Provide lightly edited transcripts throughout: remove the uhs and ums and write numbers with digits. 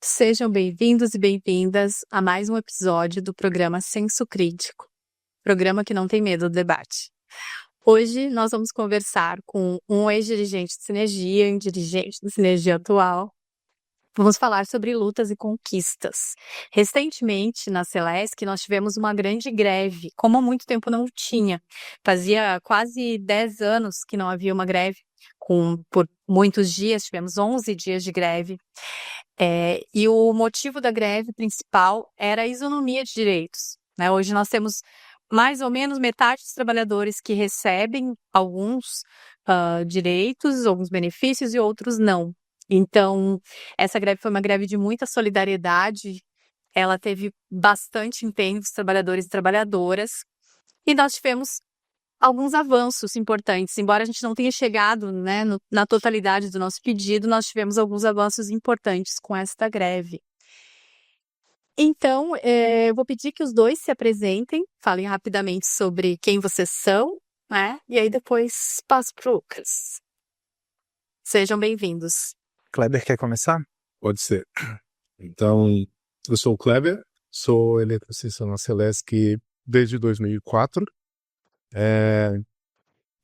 Sejam bem-vindos e bem-vindas a mais um episódio do programa Senso Crítico, programa que não tem medo do debate. Hoje nós vamos conversar com um ex-dirigente de Sinergia e um dirigente de Sinergia atual. Vamos falar sobre lutas e conquistas. Recentemente, na Celesc, nós tivemos uma grande greve, como há muito tempo não tinha. Fazia quase 10 anos que não havia uma greve, por muitos dias, tivemos 11 dias de greve. E o motivo da greve principal era a isonomia de direitos, né? Hoje nós temos mais ou menos metade dos trabalhadores que recebem alguns direitos, alguns benefícios e outros não. Então, essa greve foi uma greve de muita solidariedade, ela teve bastante empenho dos trabalhadores e trabalhadoras, e nós tivemos alguns avanços importantes. Embora a gente não tenha chegado, né, na totalidade do nosso pedido, nós tivemos alguns avanços importantes com esta greve. Então, eu vou pedir que os dois se apresentem, falem rapidamente sobre quem vocês são, né? E aí depois passo para o Lucas. Sejam bem-vindos. Kleber quer começar? Pode ser. Então, eu sou o Kleber, sou eletricista na Celesc desde 2004.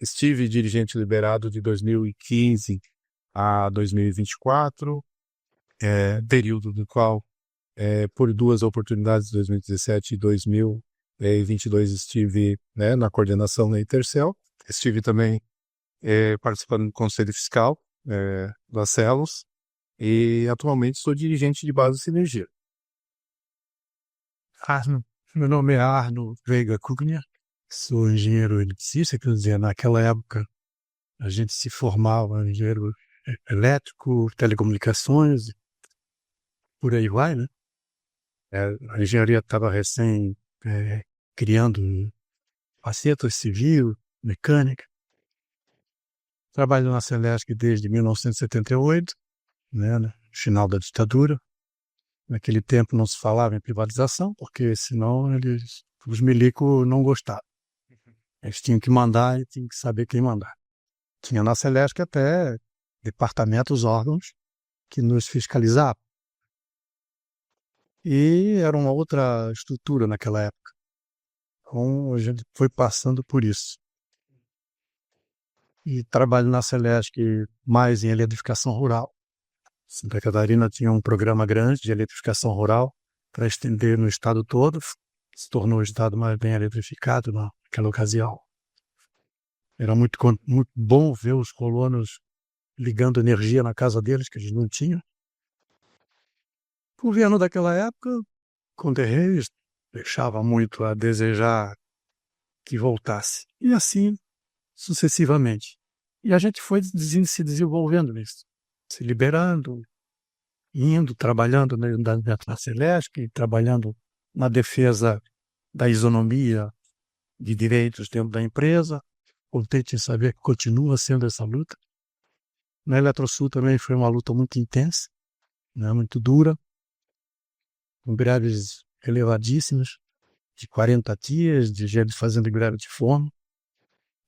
Estive dirigente liberado de 2015 a 2024, período do qual, por duas oportunidades, 2017 e 2022, estive, né, na coordenação da Intercel. Estive também participando do Conselho Fiscal da Celos e atualmente sou dirigente de base de Sinergia. Meu nome é Arno Veiga Cugner, sou engenheiro eletricista, quer dizer, naquela época a gente se formava em engenheiro elétrico, telecomunicações, por aí vai, né? A engenharia estava recém criando facetas civil, mecânica. Trabalho na Celesc desde 1978, né, no final da ditadura. Naquele tempo não se falava em privatização, porque senão os milicos não gostavam. Eles tinham que mandar e tinham que saber quem mandar. Tinha na Celesc até departamentos, órgãos que nos fiscalizavam. E era uma outra estrutura naquela época. Então a gente foi passando por isso. E trabalho na Celesc mais em eletrificação rural. Santa Catarina tinha um programa grande de eletrificação rural para estender no estado todo. Se tornou o estado mais bem eletrificado naquela ocasião. Era muito bom ver os colonos ligando energia na casa deles, que eles não tinham. O governo daquela época, com Reis, deixava muito a desejar que voltasse. E assim, sucessivamente. E a gente foi se desenvolvendo nisso, se liberando, indo, trabalhando na Celesc, trabalhando na defesa da isonomia de direitos dentro da empresa. Contente em saber que continua sendo essa luta. Na Eletrosul também foi uma luta muito intensa, né, muito dura, com greves elevadíssimas, de 40 dias, de gente fazendo greve de fome.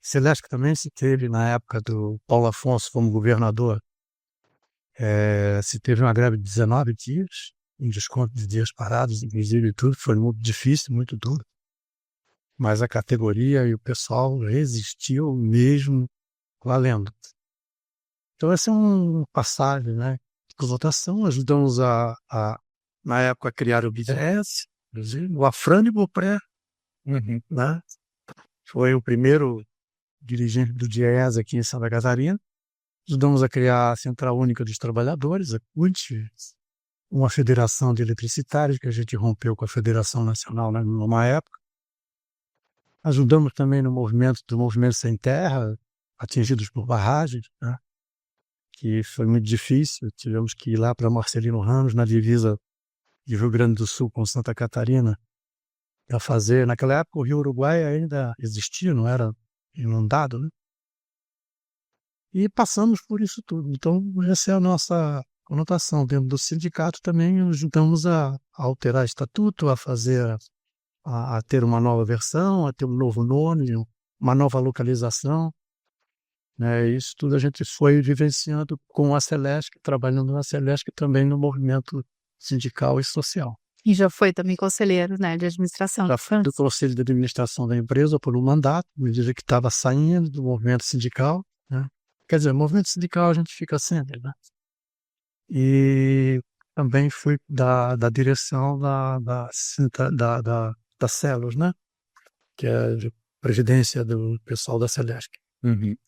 Celesc também se teve, na época do Paulo Afonso como governador, se teve uma greve de 19 dias, um desconto de dias parados, inclusive e tudo, foi muito difícil, muito duro. Mas a categoria e o pessoal resistiu mesmo valendo. Então essa é uma passagem, né, de votação. Ajudamos na época, a criar o BDS, o Afrânio e Beaupré, né? Foi o primeiro dirigente do DIEES aqui em Santa Catarina. Ajudamos a criar a Central Única dos Trabalhadores, a CUT, uma federação de eletricitários que a gente rompeu com a Federação Nacional, né, numa época. Ajudamos também no movimento sem terra, atingidos por barragens, né, que foi muito difícil. Tivemos que ir lá para Marcelino Ramos, na divisa de Rio Grande do Sul com Santa Catarina, para fazer. Naquela época o Rio Uruguai ainda existia, não era inundado, né? E passamos por isso tudo. Então essa é a nossa conotação. Dentro do sindicato também ajudamos a alterar o estatuto, a fazer, a ter uma nova versão, a ter um novo nome, uma nova localização, né? Isso tudo a gente foi vivenciando com a Celesc, trabalhando na Celesc também no movimento sindical e social. E já foi também conselheiro, né, de administração. Já fui do conselho de administração da empresa por um mandato, à medida que estava saindo do movimento sindical, né? Quer dizer, movimento sindical a gente fica sempre, né? E também fui da direção da Celos, né? Que é a presidência do pessoal da Celesc.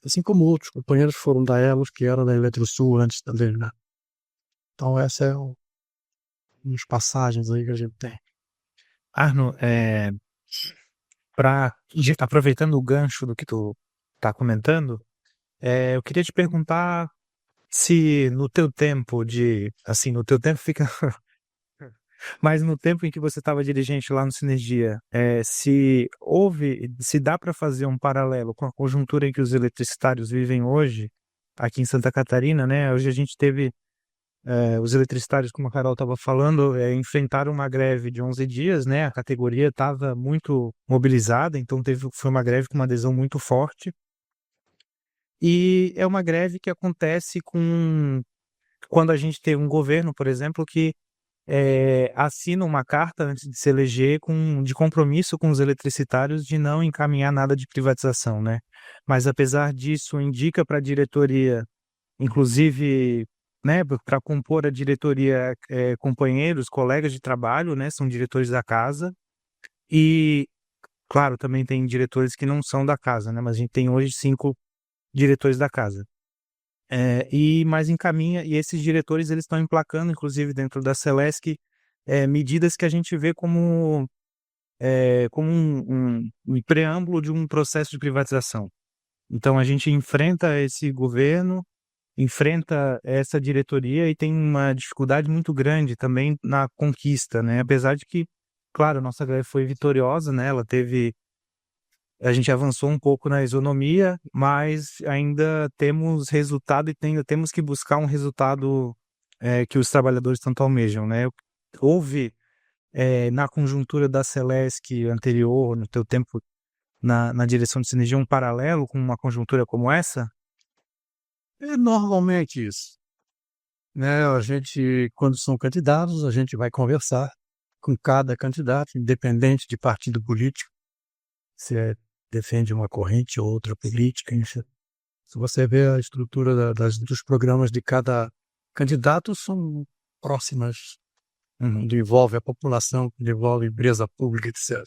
Assim como outros companheiros foram da Elos, que era da Eletrosul antes também, né? Então essa é umas passagens aí que a gente tem. Arno, aproveitando o gancho do que tu tá comentando, eu queria te perguntar se no teu tempo no teu tempo fica, mas no tempo em que você estava dirigente lá no Sinergia, se dá para fazer um paralelo com a conjuntura em que os eletricitários vivem hoje, aqui em Santa Catarina, né? Hoje a gente teve os eletricitários, como a Carol estava falando, enfrentaram uma greve de 11 dias, né? A categoria estava muito mobilizada, então foi uma greve com uma adesão muito forte. E é uma greve que acontece quando a gente tem um governo, por exemplo, que assina uma carta antes de se eleger de compromisso com os eletricitários de não encaminhar nada de privatização, né? Mas apesar disso, indica para a diretoria, inclusive, né, para compor a diretoria, companheiros, colegas de trabalho, né, são diretores da casa, e, claro, também tem diretores que não são da casa, né, mas a gente tem hoje 5 diretores da casa. Mas encaminha, e esses diretores eles estão emplacando, inclusive dentro da Celesc, medidas que a gente vê como um preâmbulo de um processo de privatização. Então a gente enfrenta esse governo, enfrenta essa diretoria e tem uma dificuldade muito grande também na conquista, né? Apesar de que, claro, a nossa greve foi vitoriosa, né? A gente avançou um pouco na isonomia, mas ainda temos resultado e ainda temos que buscar um resultado que os trabalhadores tanto almejam, né? Houve, na conjuntura da Celesc anterior, no teu tempo na direção de Sinergia, um paralelo com uma conjuntura como essa? É normalmente isso, né? A gente, quando são candidatos, a gente vai conversar com cada candidato, independente de partido político, se defende uma corrente ou outra política. Enfim. Se você vê a estrutura dos programas de cada candidato, são próximas, envolve a população, envolve a empresa pública, etc.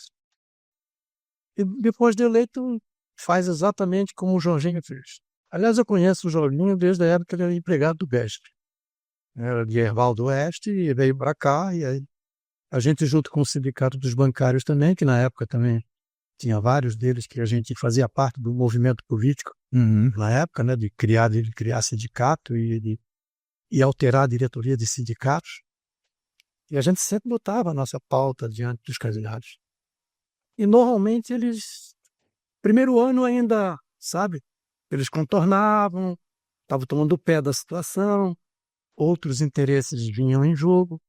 E depois de eleito, faz exatamente como o Jorginho fez. Aliás, eu conheço o Jorginho desde a época que ele era empregado do BESP. Era de Erval do Oeste e veio para cá. E aí a gente, junto com o Sindicato dos Bancários também, que na época também tinha vários deles que a gente fazia parte do movimento político, na época, né, de criar sindicato e alterar a diretoria de sindicatos. E a gente sempre botava a nossa pauta diante dos candidatos. E normalmente eles, primeiro ano ainda, sabe, eles contornavam, estavam tomando o pé da situação, outros interesses vinham em jogo,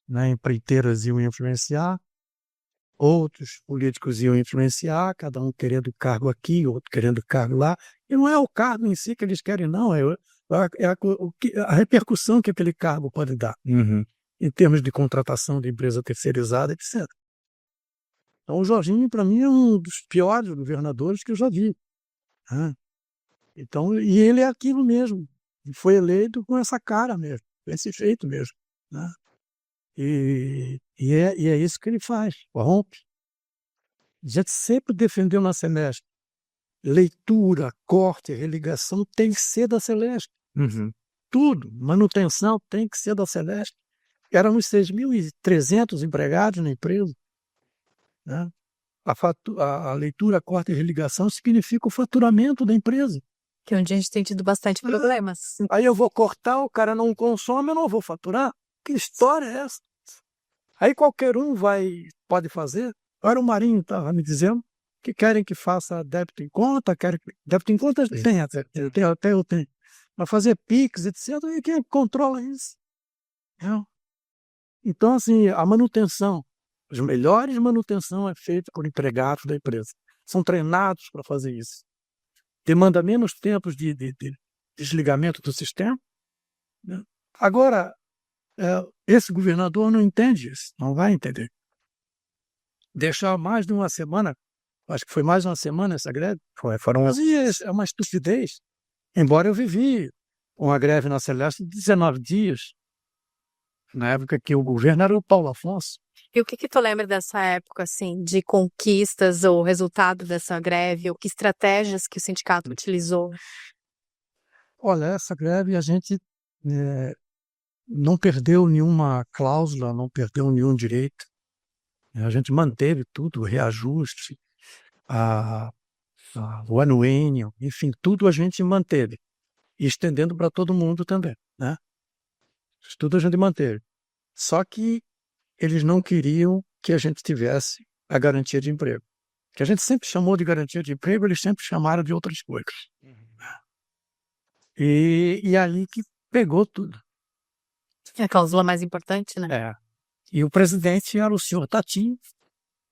né, empreiteiras iam influenciar, outros políticos iam influenciar, cada um querendo cargo aqui, outro querendo cargo lá. E não é o cargo em si que eles querem, não, é a repercussão que aquele cargo pode dar, em termos de contratação de empresa terceirizada, etc. Então o Jorginho, para mim, é um dos piores governadores que eu já vi. Né? Então, e ele é aquilo mesmo, foi eleito com essa cara mesmo, com esse jeito mesmo. Né? E é isso que ele faz, corrompe. A gente sempre defendeu na Celesc. Leitura, corte, religação tem que ser da Celesc. Tudo, manutenção tem que ser da Celesc. Éramos 6.300 empregados na empresa. Né? A leitura, corte e religação significa o faturamento da empresa. Que é onde a gente tem tido bastante problemas. Aí eu vou cortar, o cara não consome, eu não vou faturar. Que história é essa? Aí qualquer um pode fazer. Agora o Marinho estava me dizendo que querem que faça débito em conta, débito em conta tem até eu tenho. Mas fazer PIX, etc., e quem controla isso? Então, assim, a manutenção, as melhores manutenção é feita por empregados da empresa. São treinados para fazer isso. Demanda menos tempos de desligamento do sistema. Né? Agora, Esse governador não entende isso, não vai entender. Deixar mais de uma semana, acho que foi mais de uma semana essa greve, Foram mas é uma estupidez. Embora eu vivi uma greve na Celeste de 19 dias, na época que o governo era o Paulo Afonso. E o que tu lembra dessa época, assim, de conquistas ou resultado dessa greve, ou que estratégias que o sindicato utilizou? Olha, essa greve a gente não perdeu nenhuma cláusula, não perdeu nenhum direito. A gente manteve tudo, o reajuste, o anuênio, enfim, tudo a gente manteve. E estendendo para todo mundo também, né? Isso tudo a gente manteve. Só que eles não queriam que a gente tivesse a garantia de emprego. Que a gente sempre chamou de garantia de emprego, eles sempre chamaram de outras coisas. E aí que pegou tudo. É a cláusula mais importante, né? É. E o presidente era o senhor Tatinho,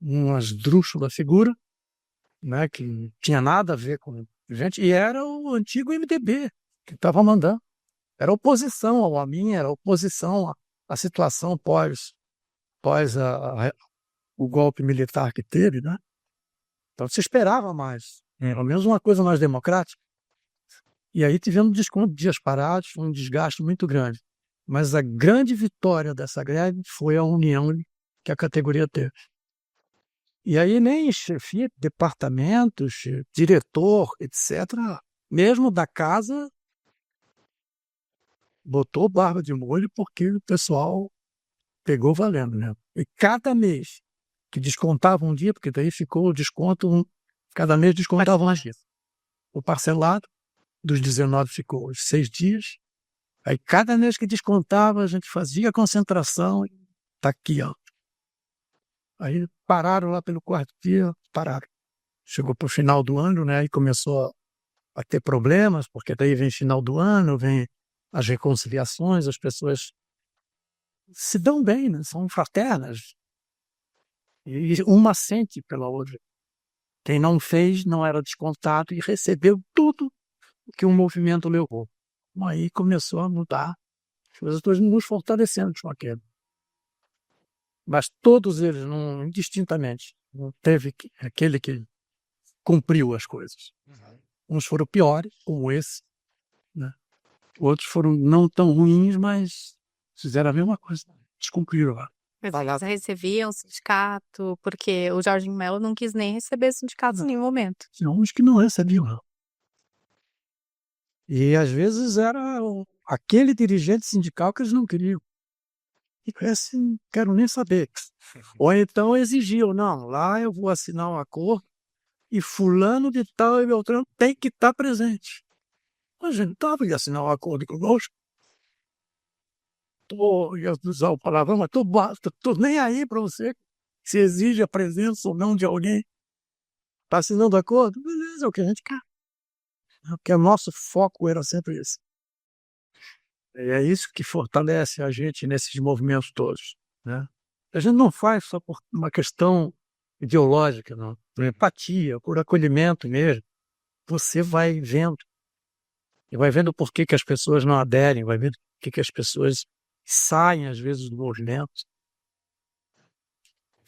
uma esdrúxula figura, né, que não tinha nada a ver com gente, e era o antigo MDB que estava mandando. Era oposição ao AMIN, era oposição à situação pós o golpe militar que teve, né? Então se esperava mais, pelo menos uma coisa mais democrática. E aí tivemos desconto de dias parados, um desgaste muito grande. Mas a grande vitória dessa greve foi a união que a categoria teve. E aí nem chefia, departamentos, diretor, etc., mesmo da casa, botou barba de molho porque o pessoal pegou valendo, né? E cada mês que descontava um dia, porque daí ficou o desconto, cada mês descontava um dia. O parcelado dos 19 ficou os 6 dias. Aí cada mês que descontava, a gente fazia a concentração, tá aqui, ó. Aí pararam lá pelo quarto dia, pararam. Chegou para o final do ano, né? Aí começou a ter problemas, porque daí vem final do ano, vem as reconciliações, as pessoas se dão bem, né? São fraternas. E uma sente pela outra. Quem não fez não era descontado e recebeu tudo o que o movimento levou. Aí começou a mudar, as coisas todas nos fortalecendo com aquilo. Mas todos eles, indistintamente, não teve aquele que cumpriu as coisas. Uns foram piores, como esse, né? Outros foram não tão ruins, mas fizeram a mesma coisa, descumpriram lá. Mas eles recebiam o sindicato, porque o Jorge Mello não quis nem receber sindicatos em nenhum momento. Tinha uns que não recebiam, não. E às vezes era aquele dirigente sindical que eles não queriam. E esse não quero nem saber. Ou então exigiam, não, lá eu vou assinar um acordo e fulano de tal e Beltrano tem que estar presente. A gente estava de assinar um acordo conosco. Ia usar o palavrão, mas tô nem aí para você se exige a presença ou não de alguém. Está assinando acordo? Beleza, é o que a gente quer. Porque o nosso foco era sempre esse. E é isso que fortalece a gente nesses movimentos todos, né? A gente não faz só por uma questão ideológica, não. Por empatia, por acolhimento mesmo. Você vai vendo. E vai vendo por que as pessoas não aderem, vai vendo por que as pessoas saem, às vezes, do movimento.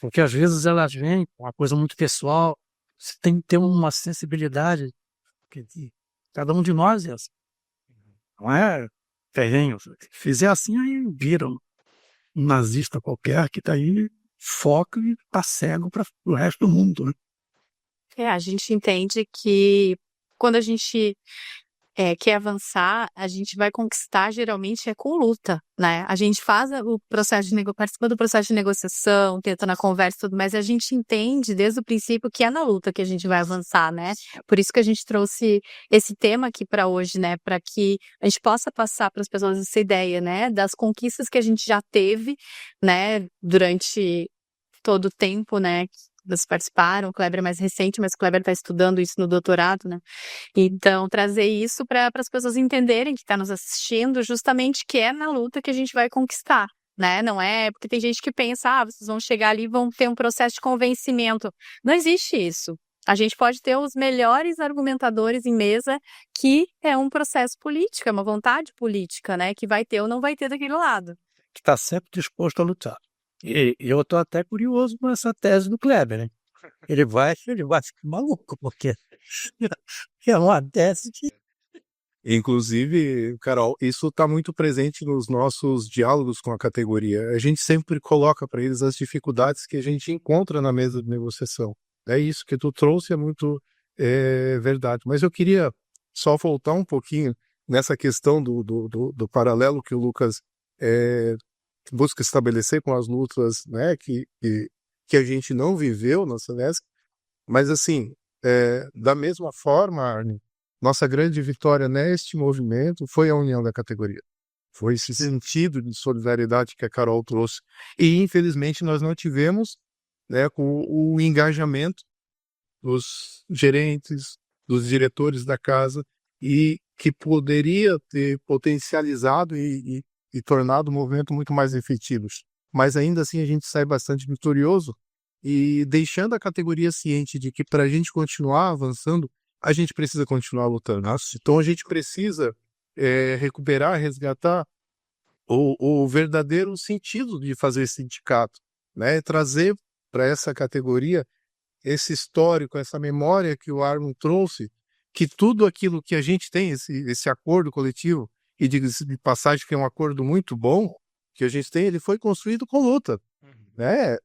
Porque, às vezes, elas vêm com uma coisa muito pessoal. Você tem que ter uma sensibilidade. Cada um de nós é assim. Não é terreno. Se fizer assim, aí viram um nazista qualquer que está aí, foca e está cego para o resto do mundo, né? A gente entende que quando a gente quer avançar, a gente vai conquistar geralmente com luta, né? A gente faz o processo de participa do processo de negociação, tenta na conversa e tudo, mas a gente entende desde o princípio que é na luta que a gente vai avançar, né? Por isso que a gente trouxe esse tema aqui para hoje, né? Para que a gente possa passar para as pessoas essa ideia, né? Das conquistas que a gente já teve, né? Durante todo o tempo, né? Vocês participaram, o Kleber é mais recente, mas o Kleber está estudando isso no doutorado, né? Então, trazer isso para as pessoas entenderem que está nos assistindo, justamente que é na luta que a gente vai conquistar, né? Não é porque tem gente que pensa, vocês vão chegar ali e vão ter um processo de convencimento. Não existe isso. A gente pode ter os melhores argumentadores em mesa, que é um processo político, é uma vontade política, né? Que vai ter ou não vai ter daquele lado. que está sempre disposto a lutar. E eu estou até curioso com essa tese do Kleber, né? Ele vai ficar maluco, porque é uma tese que... Inclusive, Carol, isso está muito presente nos nossos diálogos com a categoria. A gente sempre coloca para eles as dificuldades que a gente encontra na mesa de negociação. É isso que tu trouxe, é muito verdade. Mas eu queria só voltar um pouquinho nessa questão do paralelo que o Lucas busca estabelecer com as lutas, né, que a gente não viveu na Celesc. Mas, assim, da mesma forma, Arne, nossa grande vitória neste movimento foi a união da categoria. Foi esse sentido de solidariedade que a Carol trouxe. E, infelizmente, nós não tivemos, né, com o engajamento dos gerentes, dos diretores da casa, e que poderia ter potencializado e tornado o movimento muito mais efetivo. Mas, ainda assim, a gente sai bastante vitorioso e deixando a categoria ciente de que para a gente continuar avançando, a gente precisa continuar lutando. Então a gente precisa recuperar, resgatar o verdadeiro sentido de fazer esse sindicato, né? Trazer para essa categoria esse histórico, essa memória que o Armin trouxe, que tudo aquilo que a gente tem, esse acordo coletivo, e diga-se de passagem que é um acordo muito bom, que a gente tem, ele foi construído com luta. Né?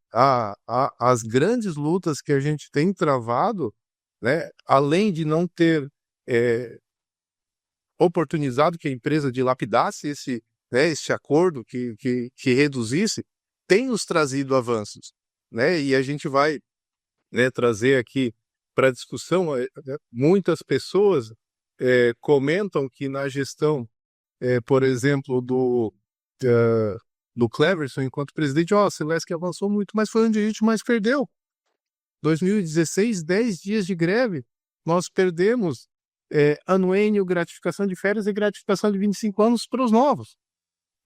As grandes lutas que a gente tem travado, né? Além de não ter oportunizado que a empresa dilapidasse esse acordo, que reduzisse, tem nos trazido avanços. Né? E a gente vai, né, trazer aqui para discussão, muitas pessoas comentam que na gestão, por exemplo, do Cleverson enquanto presidente, a Celesc avançou muito, mas foi onde a gente mais perdeu. 2016, 10 dias de greve, nós perdemos anuênio, gratificação de férias e gratificação de 25 anos para os novos.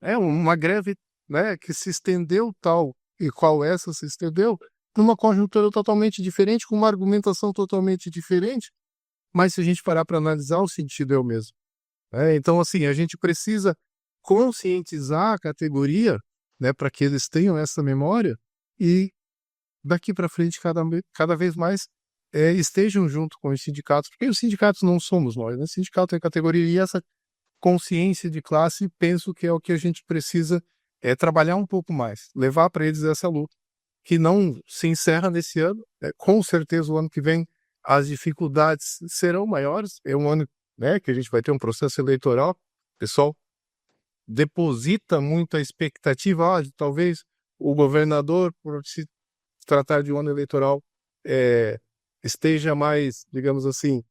É uma greve, né, que se estendeu tal e qual essa se estendeu, numa conjuntura totalmente diferente, com uma argumentação totalmente diferente, mas se a gente parar para analisar, o sentido é o mesmo. Então, assim, a gente precisa conscientizar a categoria, né, para que eles tenham essa memória e daqui para frente cada vez mais estejam junto com os sindicatos, porque os sindicatos não somos nós, né? O sindicato é a categoria e essa consciência de classe, penso que é o que a gente precisa trabalhar um pouco mais, levar para eles essa luta, que não se encerra nesse ano, com certeza o ano que vem as dificuldades serão maiores, é um ano, né, que a gente vai ter um processo eleitoral, pessoal deposita muita expectativa, talvez o governador, por se tratar de um ano eleitoral, esteja mais, digamos assim,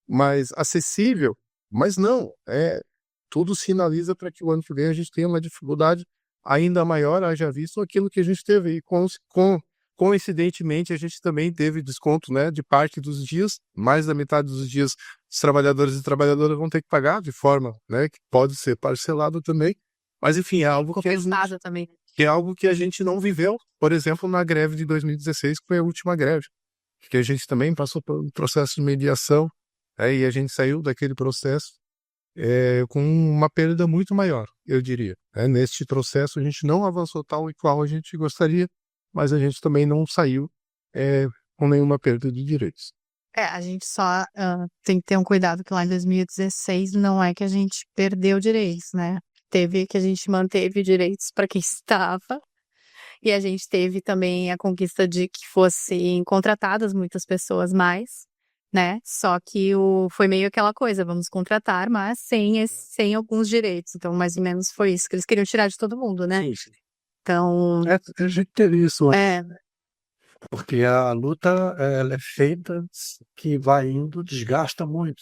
mais acessível, mas não, tudo sinaliza para que o ano que vem a gente tenha uma dificuldade ainda maior, haja visto aquilo que a gente teve, e coincidentemente a gente também teve desconto, né, de parte dos dias, mais da metade dos dias os trabalhadores e trabalhadoras vão ter que pagar de forma, né, que pode ser parcelado também, mas enfim, é algo também. Que é algo que a gente não viveu, por exemplo, na greve de 2016, que foi a última greve, que a gente também passou por um processo de mediação, e a gente saiu daquele processo com uma perda muito maior, eu diria. Neste processo a gente não avançou tal e qual a gente gostaria, mas a gente também não saiu com nenhuma perda de direitos. A gente só tem que ter um cuidado que lá em 2016 não é que a gente perdeu direitos, né? Teve que a gente manteve direitos para quem estava, e a gente teve também a conquista de que fossem contratadas muitas pessoas mais, né? Só que foi meio aquela coisa, vamos contratar, mas sem alguns direitos. Então, mais ou menos foi isso que eles queriam tirar de todo mundo, né? Sim. Então, A gente teve isso, porque a luta ela é feita que vai indo, desgasta muito.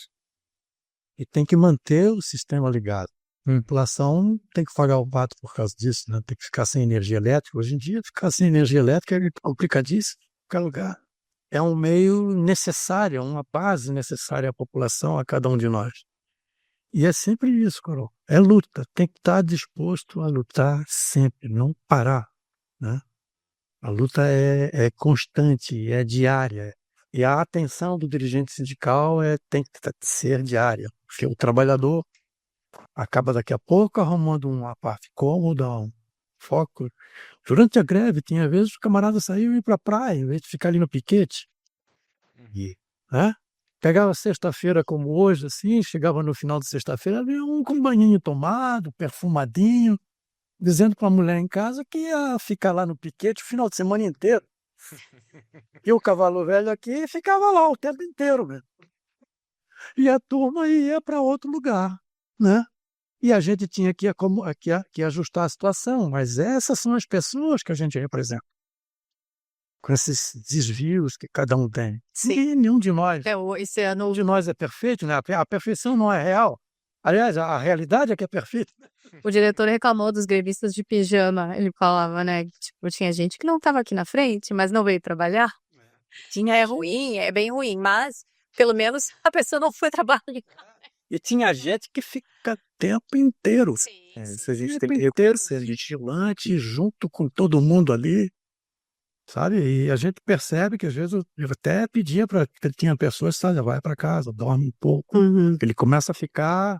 E tem que manter o sistema ligado. A população tem que pagar o pato por causa disso, né? Tem que ficar sem energia elétrica. Hoje em dia, ficar sem energia elétrica é complicadíssimo em qualquer lugar. É um meio necessário, uma base necessária à população, a cada um de nós. E é sempre isso, Carol. É luta. Tem que estar disposto a lutar sempre, não parar, né? A luta é constante, é diária. E a atenção do dirigente sindical tem que ser diária. Porque o trabalhador, acaba daqui a pouco arrumando uma parte cômoda, um foco. Durante a greve, tinha vezes os camaradas saíam e ir para a praia, em vez de ficar ali no piquete. Né? Pegava sexta-feira como hoje, assim, chegava no final de sexta-feira, havia um com banhinho tomado, perfumadinho, dizendo para a mulher em casa que ia ficar lá no piquete o final de semana inteiro. E o cavalo velho aqui ficava lá o tempo inteiro, mesmo. E a turma ia para outro lugar, né? E a gente tinha que ajustar a situação, mas essas são as pessoas que a gente representa, com esses desvios que cada um tem. Sim. E nenhum de nós, Esse ano nenhum de nós é perfeito, né? A perfeição não é real. Aliás, a realidade é que é perfeita. o diretor reclamou dos grevistas de pijama. Ele falava, né, que tipo, tinha gente que não estava aqui na frente, mas não veio trabalhar. É ruim, é bem ruim, mas pelo menos a pessoa não foi trabalhar. E tinha gente que fica o tempo inteiro. Isso a gente O tem tempo que inteiro ser vigilante, junto com todo mundo ali, sabe? E a gente percebe que às vezes eu até pedia para que tinha pessoas, sabe, vai para casa, dorme um pouco. Ele começa a ficar,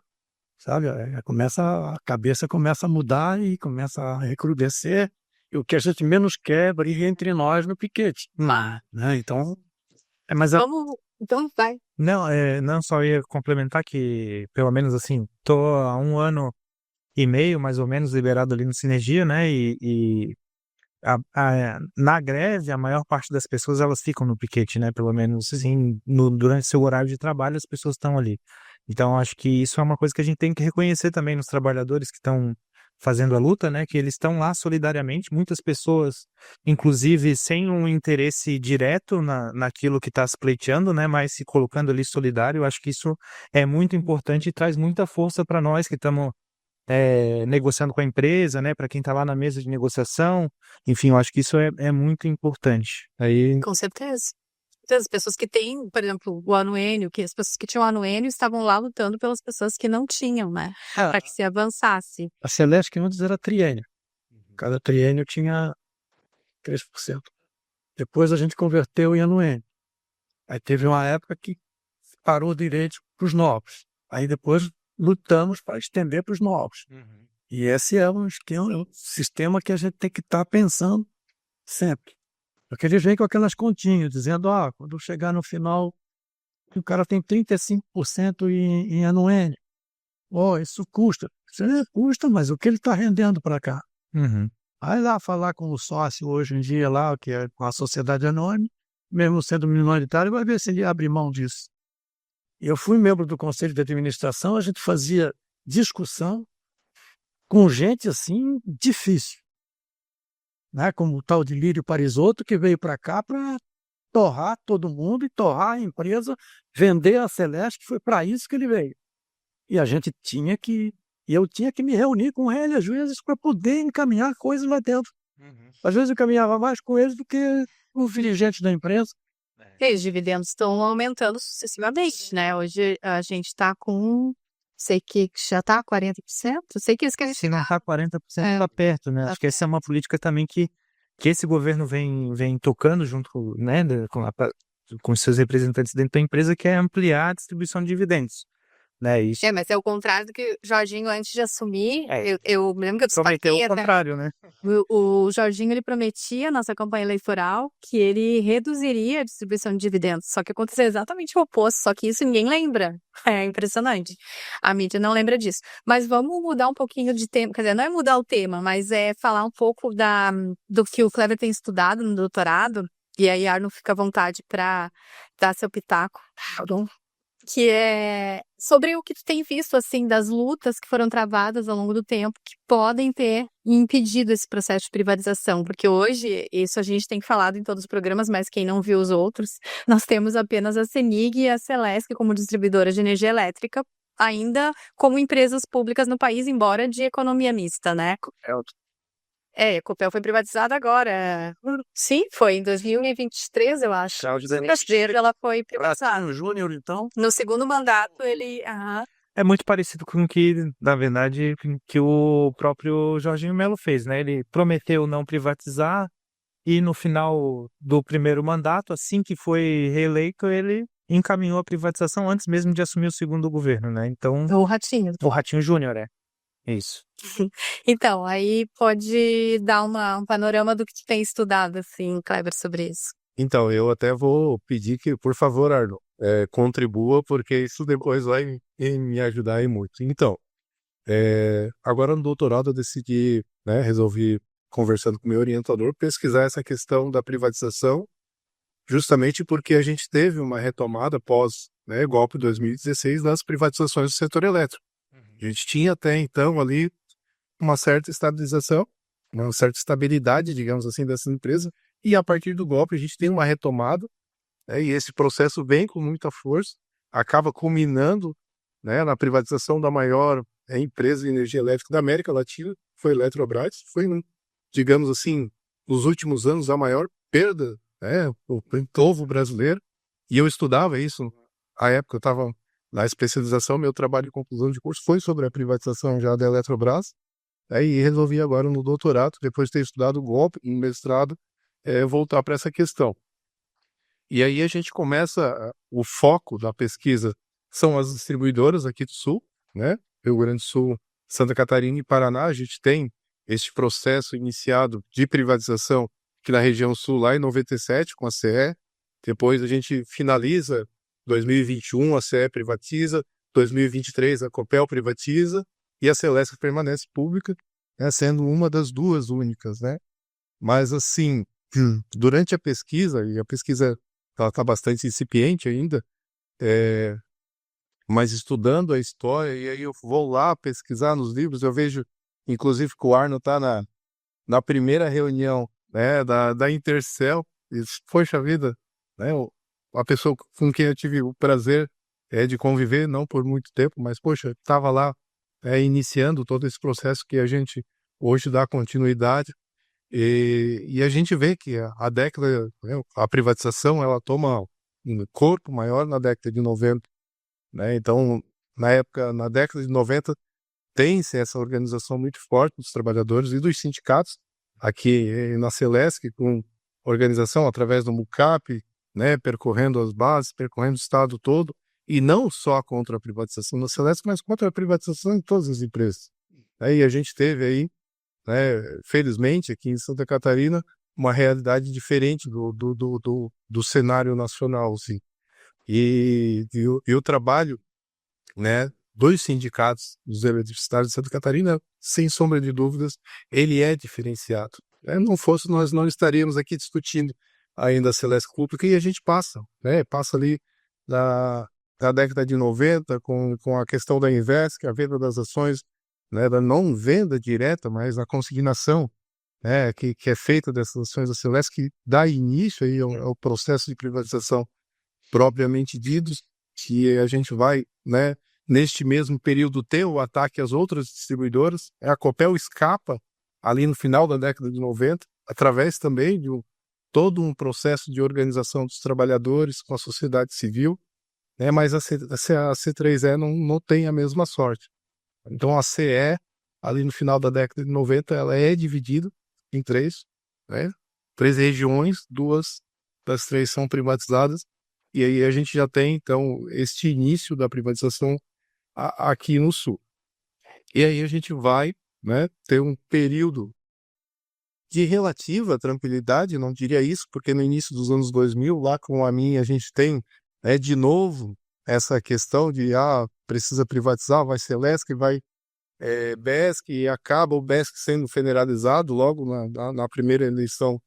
sabe, a cabeça começa a mudar e começa a recrudescer. E o que a gente menos quer é briga entre nós no piquete, né? Então, mas Então vai. não só ia complementar que, pelo menos assim, tô há 1 ano e meio, mais ou menos, liberado ali no Sinergia, né? Na greve, a maior parte das pessoas, elas ficam no piquete, né? Pelo menos, assim, durante seu horário de trabalho, as pessoas estão ali. Então, acho que isso é uma coisa que a gente tem que reconhecer também nos trabalhadores que estão fazendo a luta, né? Que eles estão lá solidariamente. Muitas pessoas, inclusive, sem um interesse direto naquilo que está se pleiteando, né? Mas se colocando ali solidário. Eu acho que isso é muito importante e traz muita força para nós que estamos negociando com a empresa, né? Para quem está lá na mesa de negociação. Enfim, eu acho que isso é muito importante. Aí, Com certeza. Então, as pessoas que têm, por exemplo, o anuênio, que as pessoas que tinham anuênio estavam lá lutando pelas pessoas que não tinham, né? Para que se avançasse. a Celeste que antes era triênio. Cada triênio tinha 3%. Depois a gente converteu em anuênio. Aí teve uma época que parou direito para os novos. Aí depois lutamos para estender para os novos. E esse é um esquema, é um sistema que a gente tem que estar pensando sempre. Porque eles vêm com aquelas continhas, dizendo, quando chegar no final, o cara tem 35% em anuênio. Isso custa. Isso custa, mas o que ele está rendendo para cá? Vai lá falar com o sócio hoje em dia, lá, que é com a sociedade anônima, mesmo sendo minoritário, vai ver se ele abre mão disso. Eu fui membro do conselho de administração, a gente fazia discussão com gente assim difícil, né? Como o tal de Lírio Parisotto, que veio para cá para torrar todo mundo e torrar a empresa, vender a Celeste, que foi para isso que ele veio. E a gente eu tinha que me reunir com ele às vezes para poder encaminhar coisas lá dentro. Às vezes eu caminhava mais com eles do que os dirigentes da empresa. E os dividendos estão aumentando sucessivamente, né? Hoje a gente está com, sei que já está 40%, sei que eles querem se não está 40%, está perto, né? Acho que essa é uma política também que esse governo vem tocando junto, né, com os seus representantes dentro da empresa, que é ampliar a distribuição de dividendos. Né, isso. Mas é o contrário do que o Jorginho, antes de assumir, eu me lembro que eu prometeu o contrário, né? O Jorginho, ele prometia, nossa campanha eleitoral, que ele reduziria a distribuição de dividendos, só que aconteceu exatamente o oposto, só que isso ninguém lembra. É impressionante. A mídia não lembra disso. Mas vamos mudar um pouquinho de tema, quer dizer, não é mudar o tema, mas é falar um pouco do que o Kleber tem estudado no doutorado, e aí, Arno, fica à vontade para dar seu pitaco. Que é sobre o que tu tem visto, assim, das lutas que foram travadas ao longo do tempo, que podem ter impedido esse processo de privatização, porque hoje, isso a gente tem falado em todos os programas, mas quem não viu os outros, nós temos apenas a CENIG e a Celesc como distribuidora de energia elétrica, ainda como empresas públicas no país, embora de economia mista, né? A Copel foi privatizada agora. Sim, foi em 2023, eu acho. Em fevereiro ela foi privatizada. No Júnior, então? No segundo mandato, ele... É muito parecido com o que, na verdade, que o próprio Jorginho Melo fez, né? Ele prometeu não privatizar e no final do primeiro mandato, assim que foi reeleito, ele encaminhou a privatização antes mesmo de assumir o segundo governo, né? Então, O Ratinho. o Ratinho Júnior, isso. Então, aí pode dar um panorama do que tu tem estudado, assim, Kleber, sobre isso. Então, eu até vou pedir que, por favor, Arno, contribua, porque isso depois vai me ajudar aí muito. Então, agora no doutorado eu decidi, né, resolvi, conversando com o meu orientador, pesquisar essa questão da privatização, justamente porque a gente teve uma retomada pós, né, golpe de 2016 das privatizações do setor elétrico. A gente tinha até então ali uma certa estabilização, uma certa estabilidade, digamos assim, dessa empresa, e a partir do golpe a gente tem uma retomada, né, e esse processo vem com muita força, acaba culminando, né, na privatização da maior empresa de energia elétrica da América Latina, foi a Eletrobras, foi, digamos assim, nos últimos anos a maior perda, né, o povo brasileiro, e eu estudava isso, à época eu estava na especialização, meu trabalho de conclusão de curso foi sobre a privatização já da Eletrobras, e resolvi agora no doutorado, depois de ter estudado o golpe, no mestrado, voltar para essa questão. E aí a gente começa, o foco da pesquisa são as distribuidoras aqui do Sul, né? Rio Grande do Sul, Santa Catarina e Paraná. A gente tem este processo iniciado de privatização aqui na região Sul, lá em 97, com a CE. Depois a gente finaliza 2021, a CE privatiza, 2023 a Copel privatiza e a Celesc permanece pública, né, sendo uma das duas únicas, né? Mas assim, durante a pesquisa, e a pesquisa está bastante incipiente ainda, mas estudando a história, e aí eu vou lá pesquisar nos livros, eu vejo, inclusive, que o Arno está na primeira reunião, né, da Intercel, e, poxa vida, né, a pessoa com quem eu tive o prazer de conviver, não por muito tempo, mas, poxa, estava lá iniciando todo esse processo que a gente hoje dá continuidade, e a gente vê que a década, né, a privatização, ela toma um corpo maior na década de 90, né? Então, na década de 90, tem-se essa organização muito forte dos trabalhadores e dos sindicatos, aqui na Celesc, com organização através do MUCAP, né, percorrendo as bases, percorrendo o estado todo, e não só contra a privatização da Celesc, mas contra a privatização de todas as empresas. E a gente teve aí, né, felizmente, aqui em Santa Catarina, uma realidade diferente do cenário nacional, assim. E o trabalho, né, dos sindicatos dos eletricistários de Santa Catarina, sem sombra de dúvidas, ele é diferenciado. Não fosse, nós não estaríamos aqui discutindo ainda a Celesc pública, e a gente passa ali da década de 90 com a questão da Invesc, a venda das ações, né, da não venda direta, mas a consignação, né, que é feita dessas ações da Celesc, que dá início aí ao processo de privatização propriamente dito, que a gente vai, né, neste mesmo período ter o ataque às outras distribuidoras. A Copel escapa ali no final da década de 90, através também de todo um processo de organização dos trabalhadores com a sociedade civil, né, mas a C3E não tem a mesma sorte. Então a CE, ali no final da década de 90, ela é dividida em três, né, 3 regiões, 2 das 3 são privatizadas, e aí a gente já tem, então, este início da privatização aqui no Sul. E aí a gente vai, né, ter um período de relativa tranquilidade, não diria isso, porque no início dos anos 2000, lá com a minha, a gente tem, de novo, essa questão de, precisa privatizar, vai Celesc, vai BESC, e acaba o BESC sendo federalizado logo na primeira eleição,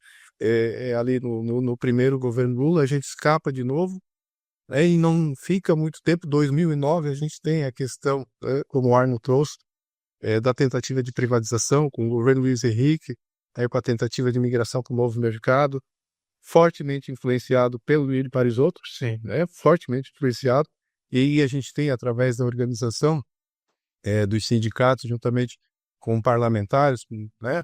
ali no primeiro governo Lula, a gente escapa de novo, e não fica muito tempo. 2009 a gente tem a questão, como o Arno trouxe, da tentativa de privatização com o governo Luiz Henrique, com a tentativa de migração para o novo mercado, fortemente influenciado pelo Willy Parisotto, sim, fortemente influenciado, e aí a gente tem, através da organização dos sindicatos, juntamente com parlamentares, né,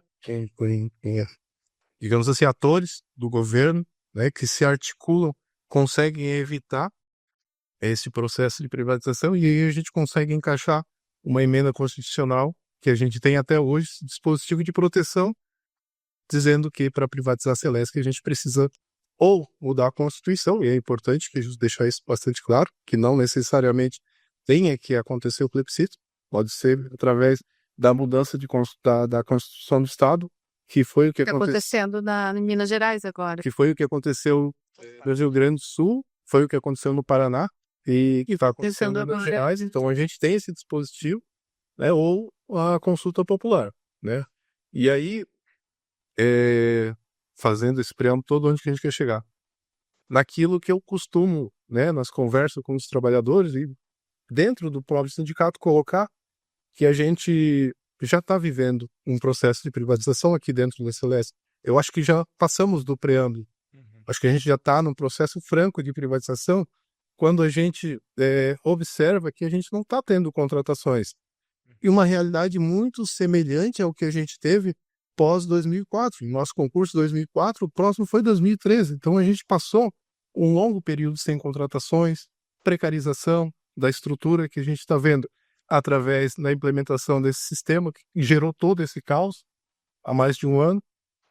digamos assim, atores do governo, né, que se articulam, conseguem evitar esse processo de privatização, e aí a gente consegue encaixar uma emenda constitucional que a gente tem até hoje, dispositivo de proteção, dizendo que para privatizar a Celesc a gente precisa ou mudar a Constituição, e é importante que deixar isso bastante claro, que não necessariamente tenha que acontecer o plebiscito, pode ser através da mudança da Constituição do Estado, que foi o que Está acontecendo em Minas Gerais agora. que foi o que aconteceu no Rio Grande do Sul, foi o que aconteceu no Paraná e que está acontecendo em Minas Gerais. Então a gente tem esse dispositivo, né, ou a consulta popular, né? E aí, fazendo esse preâmbulo todo, onde que a gente quer chegar? Naquilo que eu costumo, né, nas conversas com os trabalhadores e dentro do próprio sindicato, colocar que a gente já está vivendo um processo de privatização aqui dentro da Celesc. Eu acho que já passamos do preâmbulo. Acho que a gente já está num processo franco de privatização quando a gente observa que a gente não está tendo contratações. E uma realidade muito semelhante ao que a gente teve pós-2004. Em nosso concurso 2004, o próximo foi 2013. Então a gente passou um longo período sem contratações, precarização da estrutura que a gente está vendo através da implementação desse sistema que gerou todo esse caos há mais de um ano.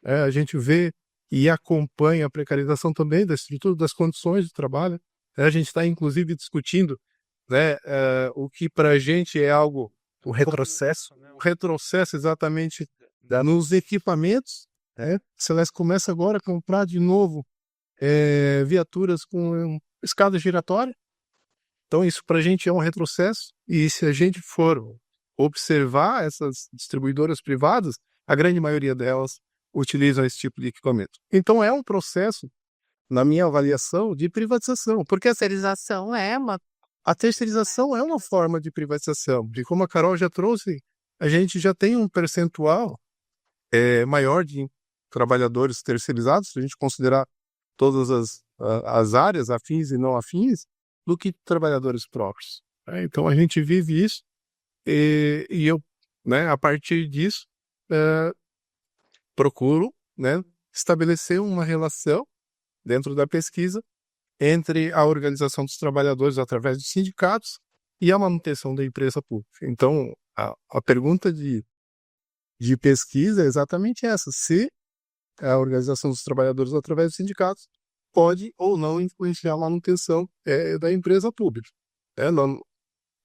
A gente vê e acompanha a precarização também da estrutura, das condições de trabalho. A gente está, inclusive, discutindo, né, o que para a gente é algo... O retrocesso, né? O retrocesso, exatamente, nos equipamentos. A Celesc começa agora a comprar de novo viaturas com escada giratória. Então, isso para a gente é um retrocesso. E se a gente for observar essas distribuidoras privadas, a grande maioria delas utilizam esse tipo de equipamento. Então, é um processo, na minha avaliação, de privatização. Porque a terceirização é uma forma de privatização. E como a Carol já trouxe, a gente já tem um percentual maior de trabalhadores terceirizados, se a gente considerar todas as áreas, afins e não afins, do que trabalhadores próprios. Então, a gente vive isso e eu, né, a partir disso, procuro, né, estabelecer uma relação dentro da pesquisa entre a organização dos trabalhadores através de sindicatos e a manutenção da empresa pública. Então, a pergunta de pesquisa é exatamente essa: se a organização dos trabalhadores através dos sindicatos pode ou não influenciar a manutenção da empresa pública.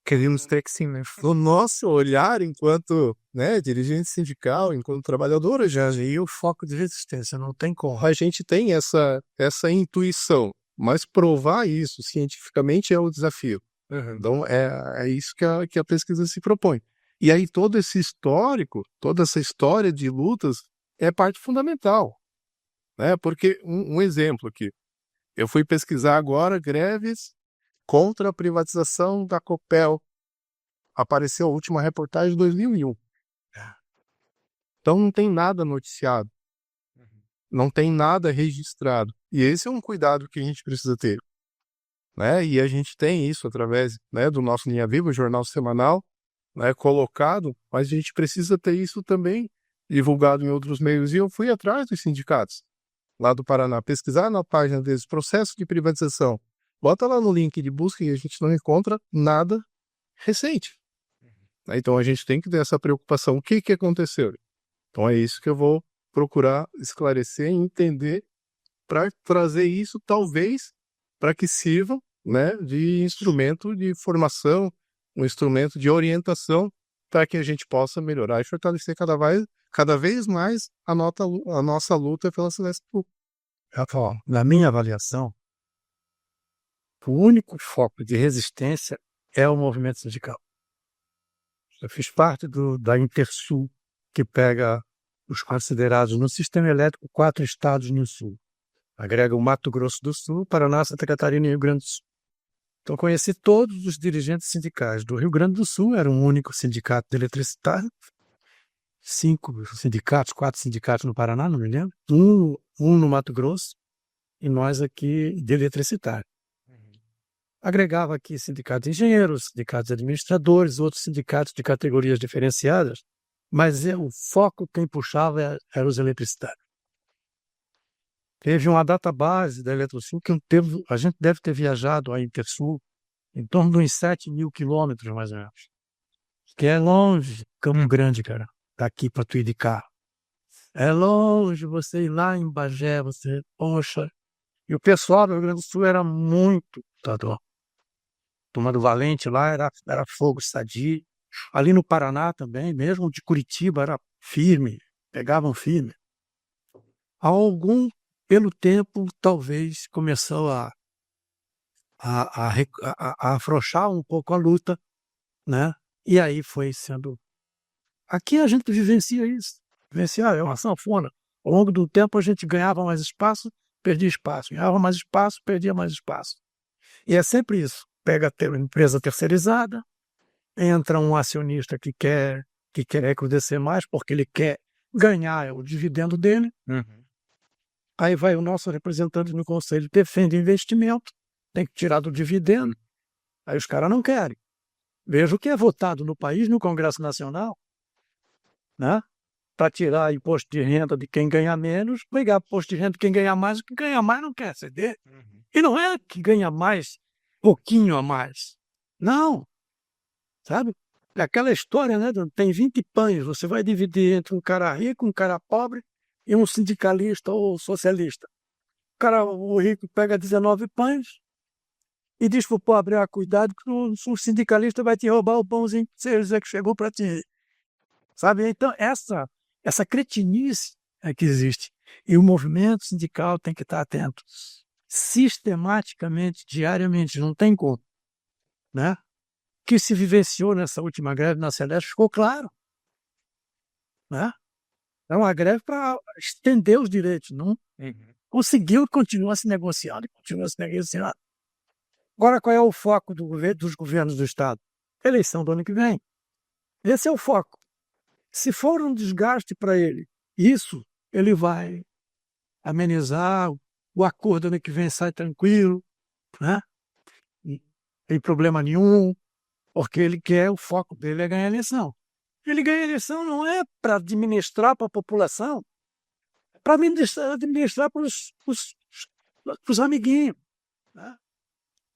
Queríamos ter que sim, né? No nosso olhar, enquanto, né, dirigente sindical, enquanto trabalhador, E o foco de resistência, não tem como. a gente tem essa intuição, mas provar isso cientificamente é o desafio. Então, é isso que a pesquisa se propõe. E aí todo esse histórico, toda essa história de lutas é parte fundamental, né? Porque um exemplo aqui, eu fui pesquisar agora greves contra a privatização da Copel. Apareceu a última reportagem de 2001. Então não tem nada noticiado, não tem nada registrado. E esse é um cuidado que a gente precisa ter, né? E a gente tem isso através, né, do nosso Linha Viva, jornal semanal, né, colocado, mas a gente precisa ter isso também divulgado em outros meios. E eu fui atrás dos sindicatos lá do Paraná, pesquisar na página deles, processo de privatização. Bota lá no link de busca e a gente não encontra nada recente. Então a gente tem que ter essa preocupação. O que aconteceu? Então é isso que eu vou procurar esclarecer e entender para trazer isso, talvez, para que sirva, né, de instrumento de formação, um instrumento de orientação para que a gente possa melhorar e fortalecer cada vez mais a nossa luta pela Celesc Pública. Na minha avaliação, o único foco de resistência é o movimento sindical. Eu fiz parte da Intersul, que pega os considerados no sistema elétrico 4 estados no Sul. Agrega o Mato Grosso do Sul, Paraná, Santa Catarina e Rio Grande do Sul. Então, conheci todos os dirigentes sindicais. Do Rio Grande do Sul era um único sindicato de eletricidade, 5 sindicatos, 4 sindicatos no Paraná, não me lembro, um no Mato Grosso e nós aqui de eletricidade. Agregava aqui sindicatos de engenheiros, sindicatos de administradores, outros sindicatos de categorias diferenciadas, mas o foco, quem puxava era os eletricidades. Teve uma database da Eletrosul que a gente deve ter viajado a Intersul em torno de uns 7.000 quilômetros, mais ou menos. Que é longe, Campo Grande, cara, daqui para tu ir de carro. É longe você ir lá em Bagé, poxa. E o pessoal do Rio Grande do Sul era muito lutador. Turma do Valente lá era fogo sadio. Ali no Paraná também, mesmo de Curitiba, era firme, pegavam firme. Pelo tempo, talvez começou a afrouxar um pouco a luta, né? E aí foi sendo. Aqui a gente vivencia isso. É uma sanfona. Ao longo do tempo a gente ganhava mais espaço, perdia espaço. Ganhava mais espaço, perdia mais espaço. E é sempre isso. Pega uma empresa terceirizada, entra um acionista que quer recrudescer mais, porque ele quer ganhar o dividendo dele. Aí vai o nosso representante no conselho, defende investimento, tem que tirar do dividendo. Aí os caras não querem. Veja o que é votado no país, no Congresso Nacional, né? Para tirar imposto de renda de quem ganha menos, pegar imposto de renda de quem ganha mais, o que ganha mais não quer ceder. E não é que ganha mais, pouquinho a mais. Não. Sabe? É aquela história, né? Tem 20 pães, você vai dividir entre um cara rico, um cara pobre e um sindicalista ou socialista. O rico pega 19 pães e diz pro pobre, cuidado que o sindicalista vai te roubar o pãozinho que chegou para ti. Sabe? Então, essa cretinice é que existe. E o movimento sindical tem que estar atento. Sistematicamente, diariamente, não tem como. Né? O que se vivenciou nessa última greve na Celeste ficou claro. Né? É uma greve para estender os direitos. Não conseguiu continuar se negociando. Agora, qual é o foco dos governos do Estado? Eleição do ano que vem. Esse é o foco. Se for um desgaste para ele, ele vai amenizar, o acordo ano que vem sai tranquilo, né? Não tem problema nenhum, porque o foco dele é ganhar a eleição. Ele ganha a eleição não é para administrar para a população, é para administrar para os amiguinhos. Né?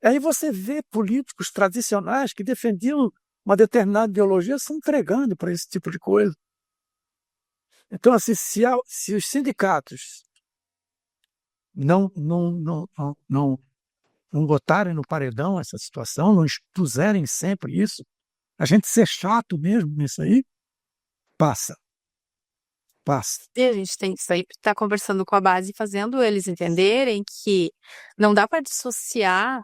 Aí você vê políticos tradicionais que defendiam uma determinada ideologia se entregando para esse tipo de coisa. Então, assim, se os sindicatos não botarem no paredão essa situação, não expuserem sempre isso, a gente ser chato mesmo nisso aí, passa. E a gente tem que sempre estar conversando com a base e fazendo eles entenderem que não dá para dissociar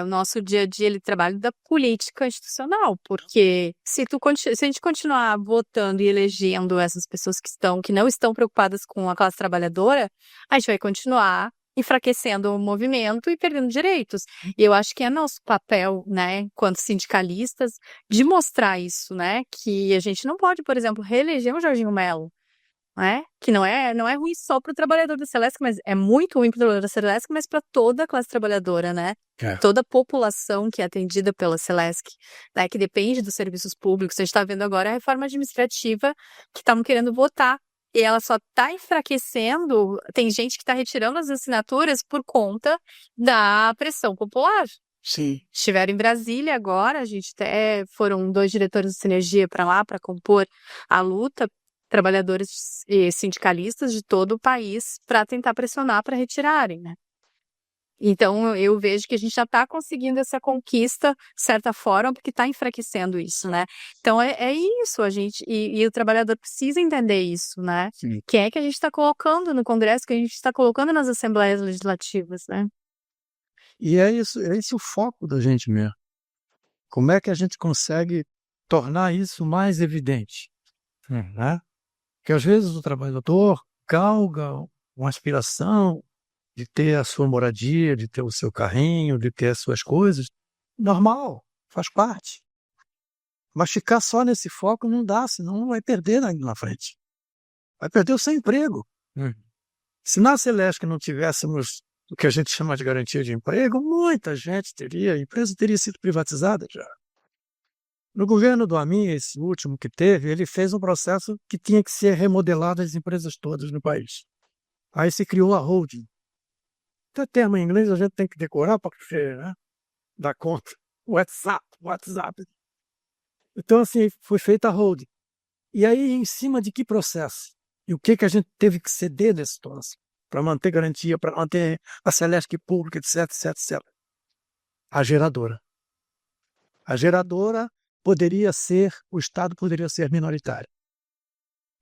o nosso dia a dia de trabalho da política institucional, porque se a gente continuar votando e elegendo essas pessoas que não estão preocupadas com a classe trabalhadora, a gente vai continuar enfraquecendo o movimento e perdendo direitos. E eu acho que é nosso papel, né, enquanto sindicalistas, de mostrar isso, né, que a gente não pode, por exemplo, reeleger o Jorginho Mello, né? Que não é ruim só para o trabalhador da Celesc, mas é muito ruim para o trabalhador da Celesc, mas para toda a classe trabalhadora, né? Toda a população que é atendida pela Celesc, né? Que depende dos serviços públicos. A gente está vendo agora a reforma administrativa que estavam querendo votar e ela só está enfraquecendo. Tem gente que está retirando as assinaturas por conta da pressão popular. Sim. Estiveram em Brasília agora, foram 2 diretores de Sinergia para lá para compor a luta, trabalhadores e sindicalistas de todo o país para tentar pressionar para retirarem, né? Então eu vejo que a gente já está conseguindo essa conquista de certa forma porque está enfraquecendo isso, né? Então é isso, a gente e o trabalhador precisa entender isso, né? Sim. Que é que a gente está colocando no Congresso, que a gente está colocando nas assembleias legislativas, né? E é esse o foco da gente mesmo. Como é que a gente consegue tornar isso mais evidente? Né? Porque às vezes o trabalhador galga uma aspiração de ter a sua moradia, de ter o seu carrinho, de ter as suas coisas. Normal, faz parte. Mas ficar só nesse foco não dá, senão vai perder na frente. Vai perder o seu emprego. Se na Celesc não tivéssemos o que a gente chama de garantia de emprego, muita gente a empresa teria sido privatizada já. No governo do Amin, esse último que teve, ele fez um processo que tinha que ser remodelado as empresas todas no país. Aí se criou a holding. Até termo em inglês a gente tem que decorar para dar conta. WhatsApp. Então, assim, foi feita a holding. E aí, em cima de que processo? E o que a gente teve que ceder nesse para manter garantia, para manter a Celesc pública, etc, etc, etc. A geradora. A geradora o Estado poderia ser minoritário.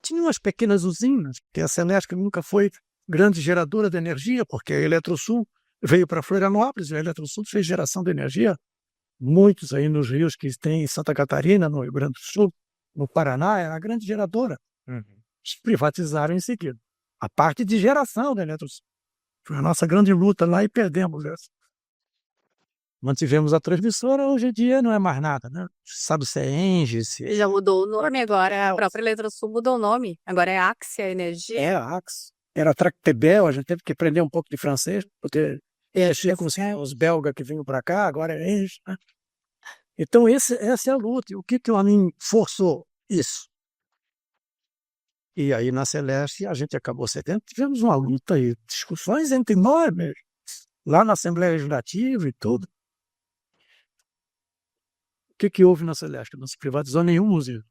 Tinha umas pequenas usinas, porque a Celesc nunca foi grande geradora de energia, porque a Eletrosul veio para Florianópolis, e a Eletrosul fez geração de energia, muitos aí nos rios que tem em Santa Catarina, no Rio Grande do Sul, no Paraná, era a grande geradora. Eles privatizaram em seguida. A parte de geração da Eletrosul. Foi a nossa grande luta lá e perdemos essa. Mantivemos a transmissora, hoje em dia não é mais nada, né? Sabe se é Engie, se Já mudou o nome agora, a própria Eletrosul mudou o nome. Agora é Axia Energia. é a Axe. Era Tractebel, a gente teve que aprender um pouco de francês, porque mexer com os belgas que vinham para cá, agora é Engie, né? Então essa é a luta. E o que a mim forçou isso? E aí na Celeste a gente acabou cedendo, tivemos uma luta e discussões entre nós mesmo, lá na Assembleia Legislativa e tudo. O que houve na Celeste? Não se privatizou nenhuma usina.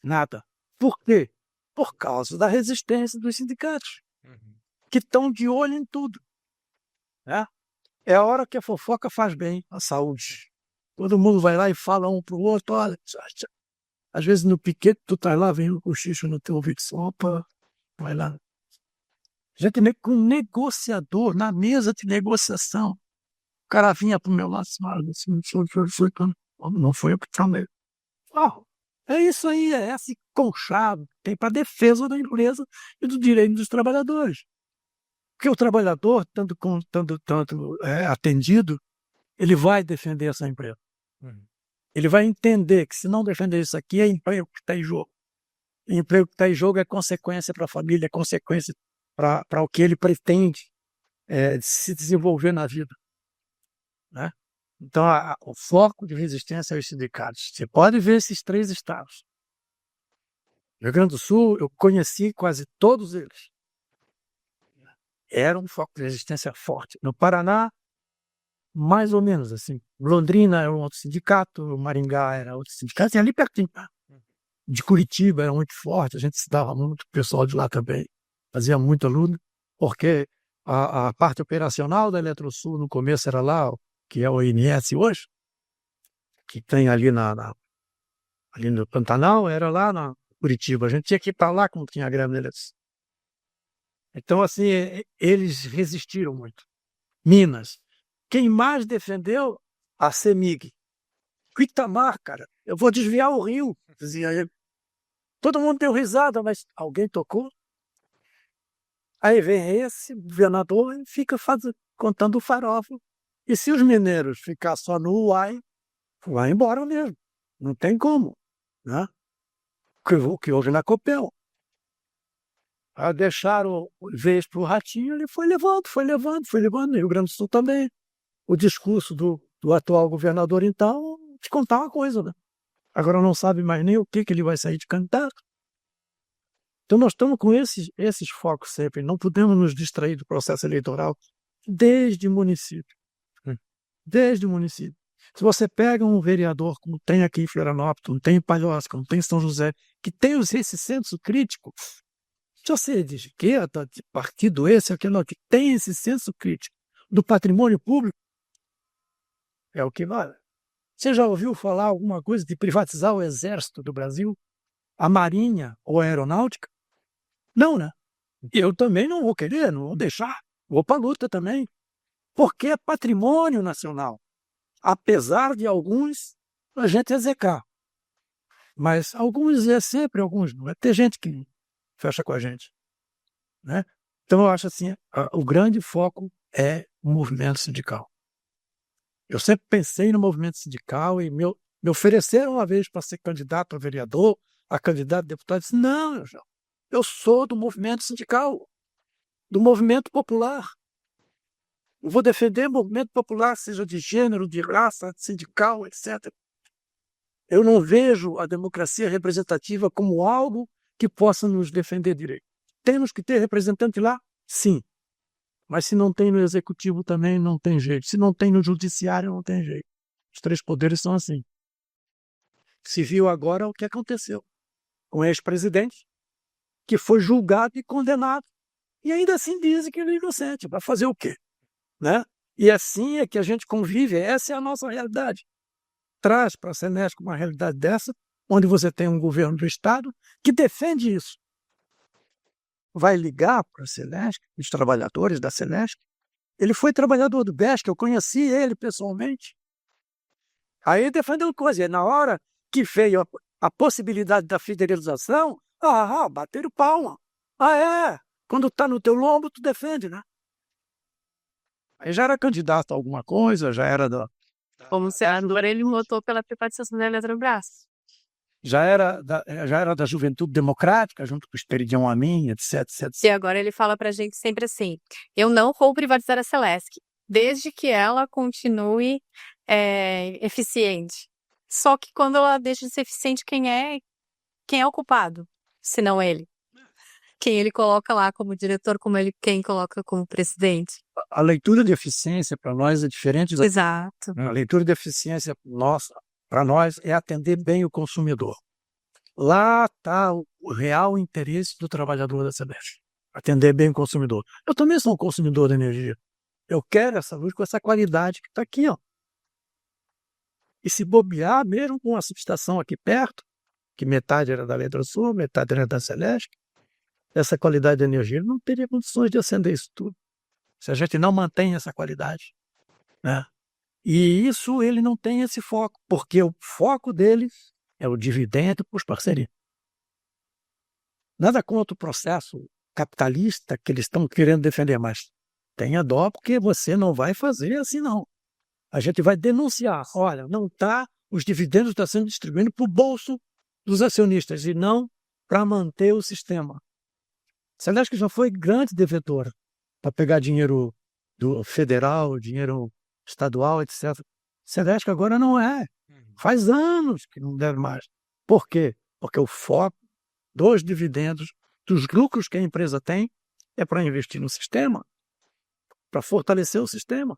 Nada. Por quê? Por causa da resistência dos sindicatos, que estão de olho em tudo. Né? É a hora que a fofoca faz bem à saúde. Todo mundo vai lá e fala um pro outro, olha, às vezes no piquete tu tá lá, vem um cochicho no teu ouvido, opa, vai lá. Gente, com negociador, na mesa de negociação, o cara vinha pro meu lado assim, não foi eu que falei. É isso aí, é esse conchavo que tem para defesa da empresa e do direito dos trabalhadores. Porque o trabalhador, tanto atendido, ele vai defender essa empresa. Ele vai entender que se não defender isso aqui, é emprego que está em jogo. E emprego que está em jogo é consequência para a família, é consequência para o que ele pretende se desenvolver na vida. Né? Então, o foco de resistência aos sindicatos. Você pode ver esses 3 estados. No Rio Grande do Sul, eu conheci quase todos eles. Era um foco de resistência forte. No Paraná, mais ou menos assim. Londrina era um outro sindicato, Maringá era outro sindicato, e ali pertinho. De Curitiba era muito forte, a gente se dava muito, o pessoal de lá também fazia muita luta, porque a parte operacional da Eletrosul no começo era lá, que é o INS hoje, que tem ali ali no Pantanal, era lá na Curitiba. A gente tinha que ir para lá quando tinha greve da Eletrosul. Então, assim, eles resistiram muito. Minas. Quem mais defendeu? A CEMIG. Itamar, cara, eu vou desviar o rio, dizia ele. Todo mundo deu risada, mas alguém tocou. Aí vem esse governador e fica contando o farofa. E se os mineiros ficar só no uai, vai embora mesmo. Não tem como. Né? O que houve na Copel. Aí deixaram vez para o Ratinho, ele foi levando. No Rio Grande do Sul também. O discurso do atual governador, então, te contar uma coisa, né? Agora não sabe mais nem o que ele vai sair de candidato. Então nós estamos com esses focos sempre. Não podemos nos distrair do processo eleitoral desde o município. Desde o município. Se você pega um vereador, como tem aqui em Florianópolis, como tem em Palhoça, como tem em São José, que tem esse senso crítico, se você diz que de partido esse, aquele que tem esse senso crítico do patrimônio público, é o que vale. Você já ouviu falar alguma coisa de privatizar o Exército do Brasil? A Marinha ou a Aeronáutica? Não, né? Eu também não vou querer, não vou deixar. Vou para a luta também. Porque é patrimônio nacional. Apesar de alguns a gente execar. Mas alguns é sempre, alguns não. Vai ter gente que fecha com a gente. Né? Então eu acho assim, o grande foco é o movimento sindical. Eu sempre pensei no movimento sindical e me ofereceram uma vez para ser candidato a vereador, a candidato a deputado. Eu disse, não, eu sou do movimento sindical, do movimento popular. Eu vou defender o movimento popular, seja de gênero, de raça, sindical, etc. Eu não vejo a democracia representativa como algo que possa nos defender direito. Temos que ter representante lá? Sim. Mas se não tem no executivo também, não tem jeito. Se não tem no judiciário, não tem jeito. Os 3 poderes são assim. Se viu agora o que aconteceu com o ex-presidente, que foi julgado e condenado e ainda assim dizem que ele é inocente. Vai fazer o quê? Né? E assim é que a gente convive, essa é a nossa realidade. Traz para a Celesc uma realidade dessa, onde você tem um governo do Estado que defende isso. Vai ligar para a Celesc, os trabalhadores da Celesc. Ele foi trabalhador do BESC, eu conheci ele pessoalmente. Aí defendeu coisa. E na hora que veio a possibilidade da federalização, bateram palma. Quando está no teu lombo, tu defende, né? Aí já era candidato a alguma coisa, já era Como senador, ele votou pela privatização da Eletrobras. já era da Juventude Democrática, junto com o Esperidião Amin, etc, etc. E agora ele fala pra gente sempre assim: eu não vou privatizar a Celesc, desde que ela continue eficiente. Só que quando ela deixa de ser eficiente, quem é o culpado? Se não ele. Quem ele coloca lá como diretor, quem coloca como presidente. A leitura de eficiência para nós é diferente. Exato. A leitura de eficiência nossa, para nós, é atender bem o consumidor. Lá está o real interesse do trabalhador da Celesc. Atender bem o consumidor. Eu também sou um consumidor de energia. Eu quero essa luz com essa qualidade que está aqui, ó. E se bobear, mesmo com uma subestação aqui perto, que metade era da Eletrosul, metade era da Celesc, essa qualidade de energia, ele não teria condições de acender isso tudo. Se a gente não mantém essa qualidade, né? E isso ele não tem esse foco, porque o foco deles é o dividendo para os parceiros. Nada contra o processo capitalista que eles estão querendo defender, mas tenha dó, porque você não vai fazer assim, não. A gente vai denunciar. Olha, não está, os dividendos estão sendo distribuídos para o bolso dos acionistas e não para manter o sistema. Celesc já foi grande devedora para pegar dinheiro do federal, dinheiro estadual, etc. Celesc agora não é. Faz anos que não deve mais. Por quê? Porque o foco dos dividendos, dos lucros que a empresa tem, é para investir no sistema, para fortalecer o sistema.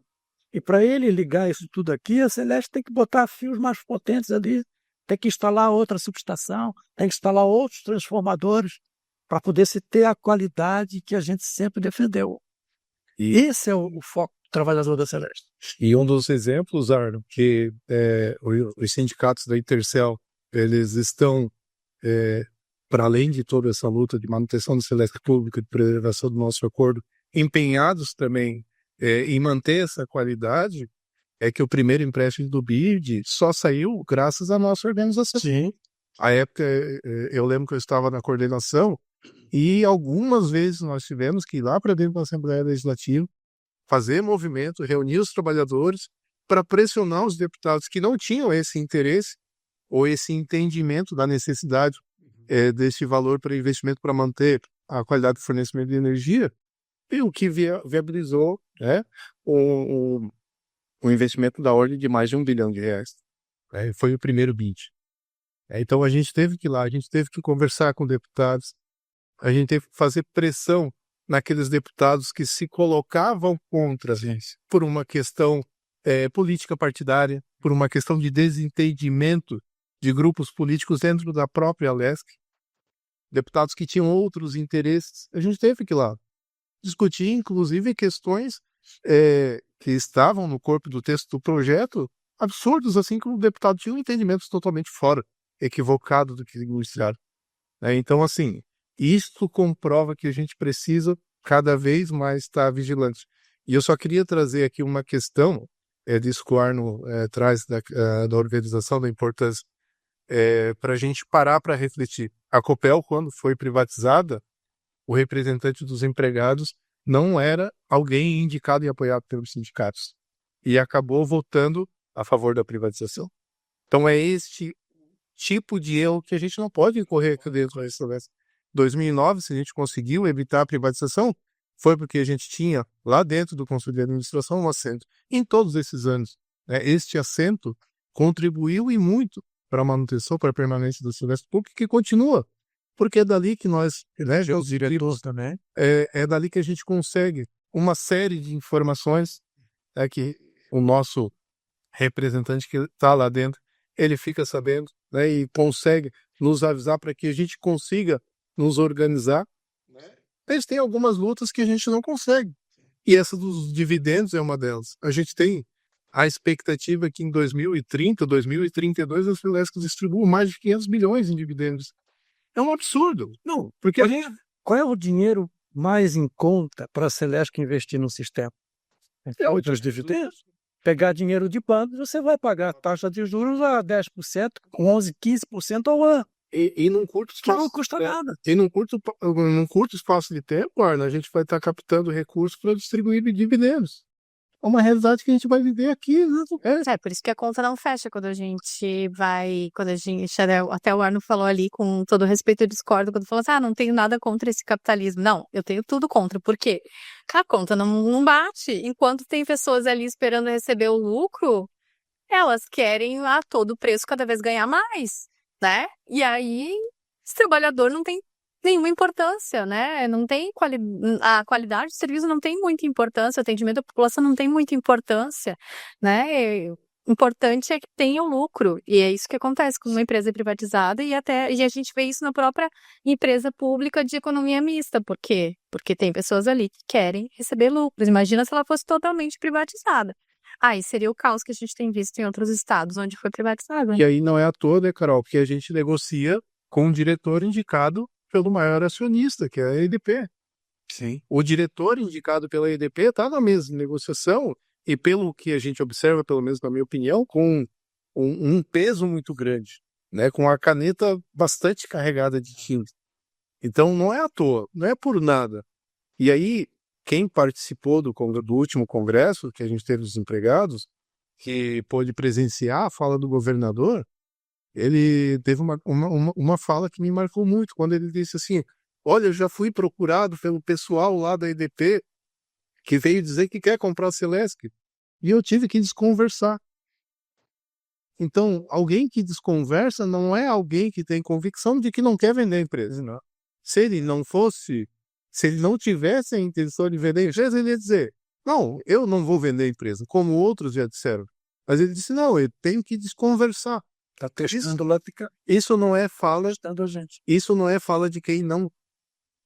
E para ele ligar isso tudo aqui, a Celesc tem que botar fios mais potentes ali, tem que instalar outra subestação, tem que instalar outros transformadores para poder se ter a qualidade que a gente sempre defendeu. E esse é o foco do trabalhador da Celesc. E um dos exemplos, Arno, que os sindicatos da Intercel, eles estão, para além de toda essa luta de manutenção da Celesc pública, de preservação do nosso acordo, empenhados também em manter essa qualidade, é que o primeiro empréstimo do BID só saiu graças à nossa organização. Sim. À época, eu lembro que eu estava na coordenação e algumas vezes nós tivemos que ir lá para dentro da Assembleia Legislativa, fazer movimento, reunir os trabalhadores para pressionar os deputados que não tinham esse interesse ou esse entendimento da necessidade desse valor para investimento para manter a qualidade do fornecimento de energia, e o que viabilizou um investimento da ordem de mais de R$1 bilhão. Foi o primeiro BID. Então a gente teve que ir lá, a gente teve que conversar com deputados, a gente teve que fazer pressão naqueles deputados que se colocavam contra por uma questão política partidária, por uma questão de desentendimento de grupos políticos dentro da própria Alesc, deputados que tinham outros interesses. A gente teve que ir lá discutir, inclusive, questões que estavam no corpo do texto do projeto, absurdos, assim, que o deputado tinha um entendimento totalmente fora, equivocado do que anunciaram. Então, assim, isto comprova que a gente precisa cada vez mais estar vigilante. E eu só queria trazer aqui uma questão disso que o Arno traz da organização, da importância, para a gente parar para refletir. A Copel, quando foi privatizada, o representante dos empregados não era alguém indicado e apoiado pelos sindicatos. E acabou votando a favor da privatização. Então é este tipo de erro que a gente não pode incorrer aqui dentro da Celesc. Em 2009, se a gente conseguiu evitar a privatização, foi porque a gente tinha lá dentro do Conselho de Administração um assento. Em todos esses anos, este assento contribuiu e muito para a manutenção, para a permanência da Celesc Pública, que continua. Porque é dali que nós, os diretores também, é dali que a gente consegue uma série de informações que o nosso representante que está lá dentro, ele fica sabendo, e consegue nos avisar para que a gente consiga nos organizar Eles têm algumas lutas que a gente não consegue. E essa dos dividendos é uma delas. A gente tem a expectativa que em 2030, 2032, as Celesc distribuam mais de 500 bilhões em dividendos. É um absurdo. Não, Porque qual é o dinheiro mais em conta para a Celesc investir no sistema? é o Outros dividendos. Pegar dinheiro de banco, você vai pagar taxa de juros a 10%, 11%, 15% ao ano. E num curto Que espaço. não custa nada. E num curto espaço de tempo, Arno, a gente vai estar captando recursos para distribuir dividendos. É uma realidade que a gente vai viver aqui, né? Por isso que a conta não fecha quando a gente até o Arno falou ali, com todo respeito, eu discordo, quando falou assim, não tenho nada contra esse capitalismo. Não, eu tenho tudo contra. Por quê? A conta não bate. Enquanto tem pessoas ali esperando receber o lucro, elas querem a todo preço cada vez ganhar mais, né? E aí, esse trabalhador não tem nenhuma importância, né? Não tem a qualidade do serviço não tem muita importância, o atendimento à população não tem muita importância, né? O importante é que tenha o lucro, e é isso que acontece com uma empresa privatizada e a gente vê isso na própria empresa pública de economia mista. Por quê? Porque tem pessoas ali que querem receber lucros. Imagina se ela fosse totalmente privatizada. Aí seria o caos que a gente tem visto em outros estados onde foi privatizado. E aí não é à toa, né, Carol? Porque a gente negocia com um diretor indicado pelo maior acionista, que é a EDP. Sim. O diretor indicado pela EDP está na mesma negociação e, pelo que a gente observa, pelo menos na minha opinião, com um peso muito grande, né? Com a caneta bastante carregada de tinta. Então não é à toa, não é por nada. E aí, quem participou do último congresso que a gente teve dos empregados, que pôde presenciar a fala do governador, ele teve uma fala que me marcou muito, quando ele disse assim, olha, eu já fui procurado pelo pessoal lá da EDP, que veio dizer que quer comprar a Celesc, e eu tive que desconversar. Então, alguém que desconversa não é alguém que tem convicção de que não quer vender a empresa. Não. Se ele não tivesse a intenção de vender a empresa, ele ia dizer, não, eu não vou vender a empresa, como outros já disseram. Mas ele disse, não, eu tenho que desconversar. Está testando lá, fica Isso não é fala, testando a gente. isso não é fala de quem não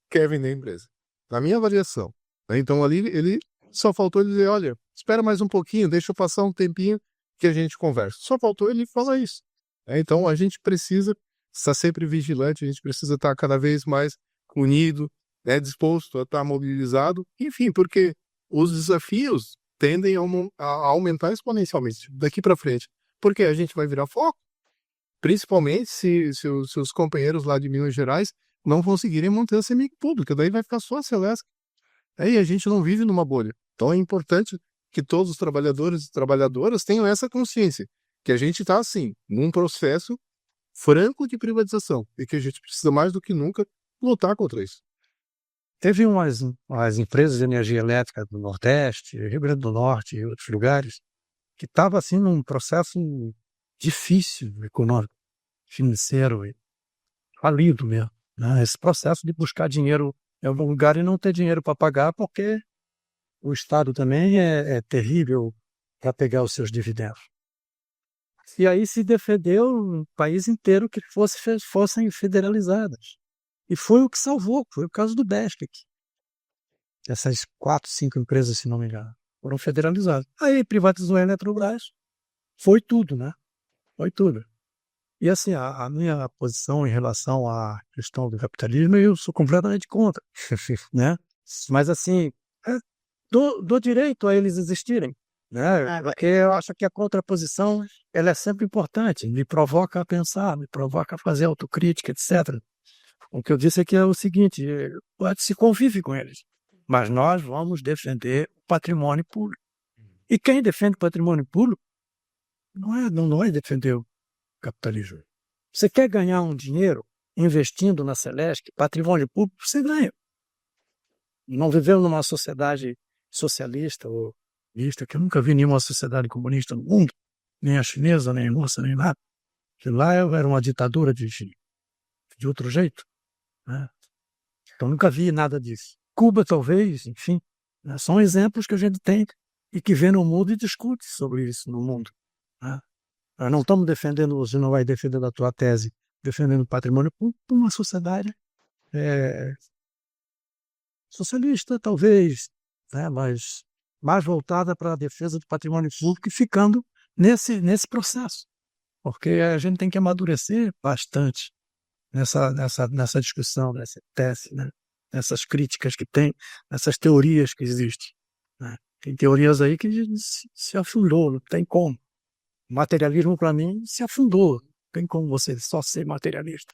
quer vender a empresa. Na minha avaliação. Né? Então ali ele só faltou ele dizer, olha, espera mais um pouquinho, deixa eu passar um tempinho que a gente conversa. Só faltou ele falar isso. Né? Então a gente precisa estar sempre vigilante, a gente precisa estar cada vez mais unido, né, disposto a estar mobilizado, enfim, porque os desafios tendem a aumentar exponencialmente daqui para frente. Porque a gente vai virar foco. Principalmente se os companheiros lá de Minas Gerais não conseguirem manter a CEMIG pública, daí vai ficar só a Celesc. Aí a gente não vive numa bolha. Então é importante que todos os trabalhadores e trabalhadoras tenham essa consciência, que a gente está, assim, num processo franco de privatização e que a gente precisa mais do que nunca lutar contra isso. Teve umas empresas de energia elétrica do Nordeste, Rio Grande do Norte e outros lugares, que estavam assim num processo difícil, econômico, financeiro, e falido mesmo. Né? Esse processo de buscar dinheiro em algum lugar e não ter dinheiro para pagar, porque o Estado também é terrível para pegar os seus dividendos. E aí se defendeu o país inteiro que fossem federalizadas. E foi o que salvou, foi o caso do BESC. Essas 4, 5 empresas, se não me engano, foram federalizadas. Aí privatizou a Eletrobras, foi tudo, né? Foi tudo. E assim, a minha posição em relação à questão do capitalismo, eu sou completamente contra, né? Mas assim, dou direito a eles existirem, né? Porque eu acho que a contraposição, ela é sempre importante, me provoca a pensar, me provoca a fazer autocrítica, etc. O que eu disse aqui é o seguinte, se convive com eles, mas nós vamos defender o patrimônio público. E quem defende o patrimônio público não é defender o capitalismo. Você quer ganhar um dinheiro investindo na Celesc, patrimônio público, você ganha. Não vivemos numa sociedade socialista ou comunista, que eu nunca vi nenhuma sociedade comunista no mundo, nem a chinesa, nem a russa, nem nada. Que lá era uma ditadura de outro jeito. Né? Então nunca vi nada disso. Cuba talvez, enfim, né? São exemplos que a gente tem e que vê no mundo e discute sobre isso no mundo. Né? Nós não estamos defendendo, você não vai defender a tua tese, defendendo o patrimônio público, uma sociedade socialista, talvez, né? Mas mais voltada para a defesa do patrimônio público e ficando nesse processo. Porque a gente tem que amadurecer bastante nessa discussão, nessa tese, né? Nessas críticas que tem, nessas teorias que existem, né? Tem teorias aí que se afundou, não tem como. O materialismo, para mim, se afundou. Não tem como você só ser materialista.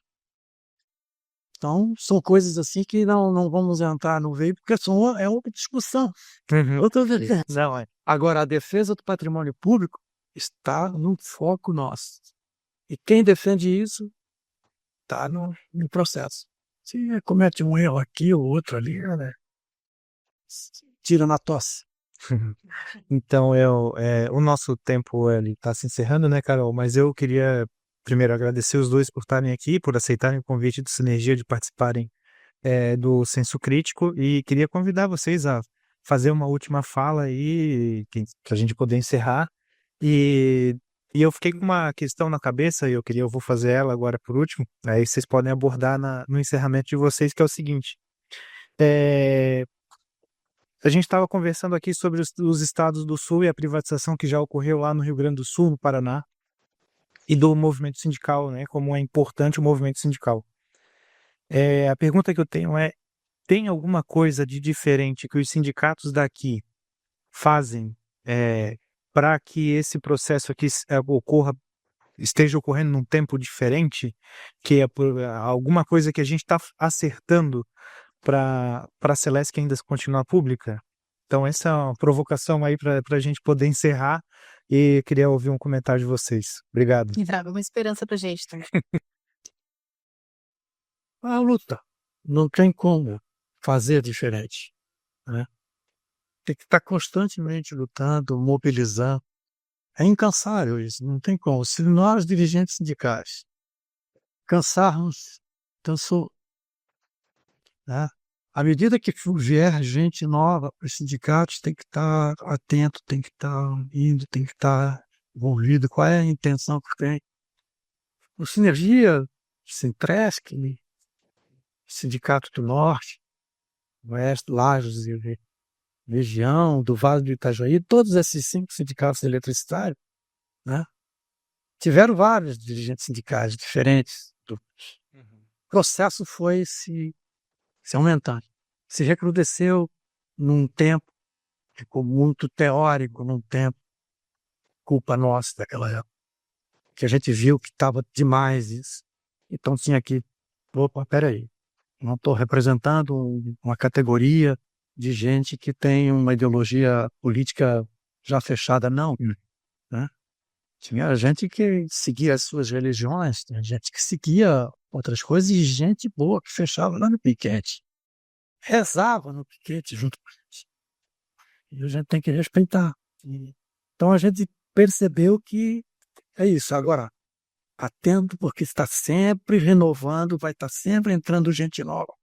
Então, são coisas assim que não vamos entrar no veio, porque é outra discussão. Outra vez. Não, é. Agora, a defesa do patrimônio público está no foco nosso. E quem defende isso está no processo. Se comete um erro aqui ou outro ali, né? Tira na tosse. Então, o nosso tempo está se encerrando, né, Carol? Mas eu queria primeiro agradecer os dois por estarem aqui, por aceitarem o convite do Sinergia de participarem do Senso Crítico, e queria convidar vocês a fazer uma última fala aí, para a gente poder encerrar. E eu fiquei com uma questão na cabeça, e eu vou fazer ela agora por último, aí vocês podem abordar no encerramento de vocês, que é o seguinte. A gente estava conversando aqui sobre os estados do Sul e a privatização que já ocorreu lá no Rio Grande do Sul, no Paraná, e do movimento sindical, né? Como é importante o movimento sindical. A pergunta que eu tenho é: tem alguma coisa de diferente que os sindicatos daqui fazem para que esse processo aqui esteja ocorrendo num tempo diferente? Que é alguma coisa que a gente está acertando para a Celesc ainda continuar pública? Então essa é uma provocação aí para a gente poder encerrar, e queria ouvir um comentário de vocês. Obrigado. E traga uma esperança pra gente também. A luta. Não tem como fazer diferente, né? Tem que estar constantemente lutando, mobilizando. É incansável isso, não tem como. Se nós, dirigentes sindicais, cansarmos, né? À medida que vier gente nova para os sindicatos, tem que estar atento, tem que estar indo, tem que estar envolvido. Qual é a intenção que tem? O Sinergia, Sintresc, Sindicato do Norte, Oeste, Lajes e Região, do Vale do Itajaí, todos esses 5 sindicatos eletricitários, né? Tiveram vários dirigentes sindicais diferentes. O processo foi se aumentando. Se recrudesceu num tempo, ficou muito teórico num tempo, culpa nossa daquela época, que a gente viu que estava demais isso. Então tinha que, opa, peraí, não estou representando uma categoria de gente que tem uma ideologia política já fechada, não, né? Tinha gente que seguia as suas religiões, tinha gente que seguia outras coisas, e gente boa que fechava lá no piquete. Rezava no piquete junto com a gente. E a gente tem que respeitar. Então a gente percebeu que é isso. Agora, atento, porque está sempre renovando, vai estar sempre entrando gente nova.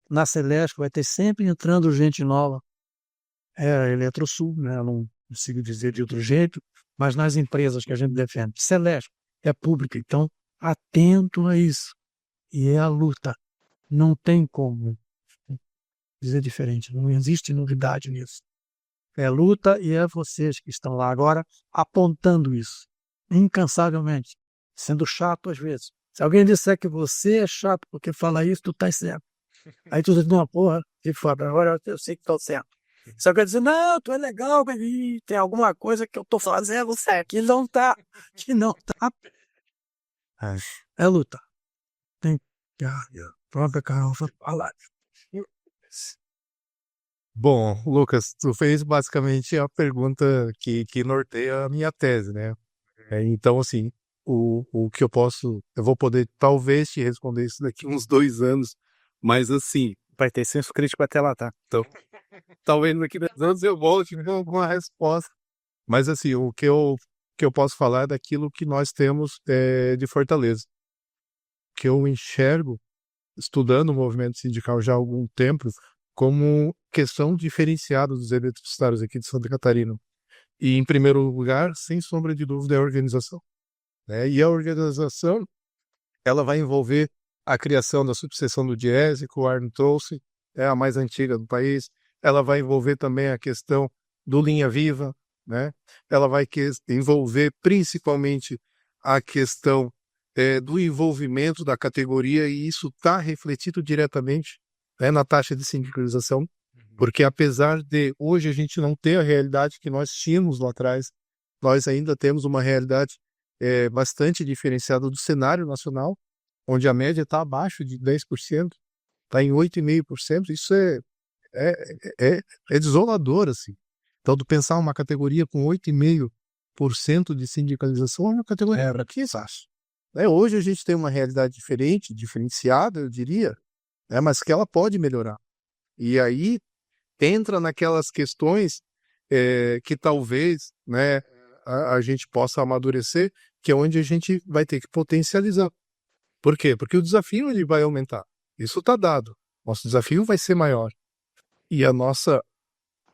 Na Celesc vai ter sempre entrando gente nova. É a Eletrosul, né? Eu não consigo dizer de outro jeito, mas nas empresas que a gente defende. Celesc é pública, então atento a isso. E é a luta. Não tem como dizer diferente, não existe novidade nisso. É luta, e é vocês que estão lá agora apontando isso, incansavelmente, sendo chato às vezes. Se alguém disser que você é chato porque fala isso, tu tá certo. Aí tu diz, não, porra, de fora, agora eu sei que tô certo. Se alguém dizer, não, tu é legal, baby, tem alguma coisa que eu tô fazendo certo, que não tá. É luta. Tem que a própria Carol falar. Bom, Lucas, tu fez basicamente a pergunta que norteia a minha tese, né? Então, assim, o que eu vou poder talvez te responder isso daqui uns 2 anos, mas assim, Vai ter senso crítico até lá, tá? então, talvez daqui 10 anos eu volte com alguma resposta. Mas assim, o que eu posso falar é daquilo que nós temos de Fortaleza. Que eu enxergo, estudando o movimento sindical já há algum tempo, como questão diferenciada dos eletricitários aqui de Santa Catarina. E, em primeiro lugar, sem sombra de dúvida, é a organização, né? E a organização, ela vai envolver a criação da subseção do DIESE, que o Arno trouxe, é a mais antiga do país. Ela vai envolver também a questão do Linha Viva, né? Ela vai envolver principalmente a questão do envolvimento da categoria, e isso está refletido diretamente, né, na taxa de sindicalização, porque apesar de hoje a gente não ter a realidade que nós tínhamos lá atrás, nós ainda temos uma realidade bastante diferenciada do cenário nacional, onde a média está abaixo de 10%, está em 8,5%. Isso é desolador, assim. Então, tu pensar uma categoria com 8,5% de sindicalização é uma categoria para que acho. Hoje a gente tem uma realidade diferente, diferenciada, eu diria, mas que ela pode melhorar. E aí entra naquelas questões que talvez, né, a gente possa amadurecer, que é onde a gente vai ter que potencializar. Por quê? Porque o desafio ele vai aumentar. Isso está dado. Nosso desafio vai ser maior. E a nossa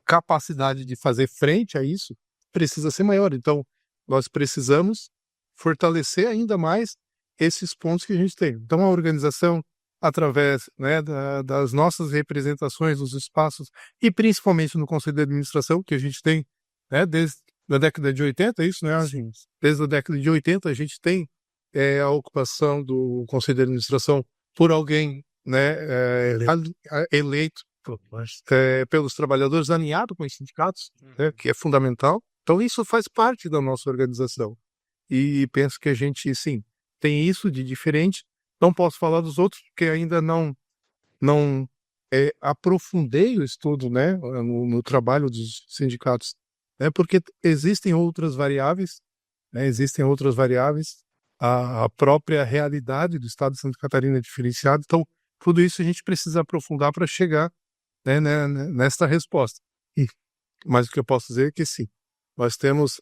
capacidade de fazer frente a isso precisa ser maior. Então, nós precisamos fortalecer ainda mais esses pontos que a gente tem. Então, a organização, através, né, das nossas representações nos espaços, e principalmente no Conselho de Administração, que a gente tem, né, desde a década de 80, isso, né? Desde a década de 80 a gente tem a ocupação do Conselho de Administração por alguém, né, eleito pelos trabalhadores, alinhado com os sindicatos, né, que é fundamental. Então isso faz parte da nossa organização. E penso que a gente, sim, tem isso de diferente. Não posso falar dos outros, porque ainda não aprofundei o estudo, né, no trabalho dos sindicatos, né, porque existem outras variáveis, a própria realidade do estado de Santa Catarina é diferenciada. Então, tudo isso a gente precisa aprofundar para chegar, né, nesta resposta. Mas o que eu posso dizer é que sim, nós temos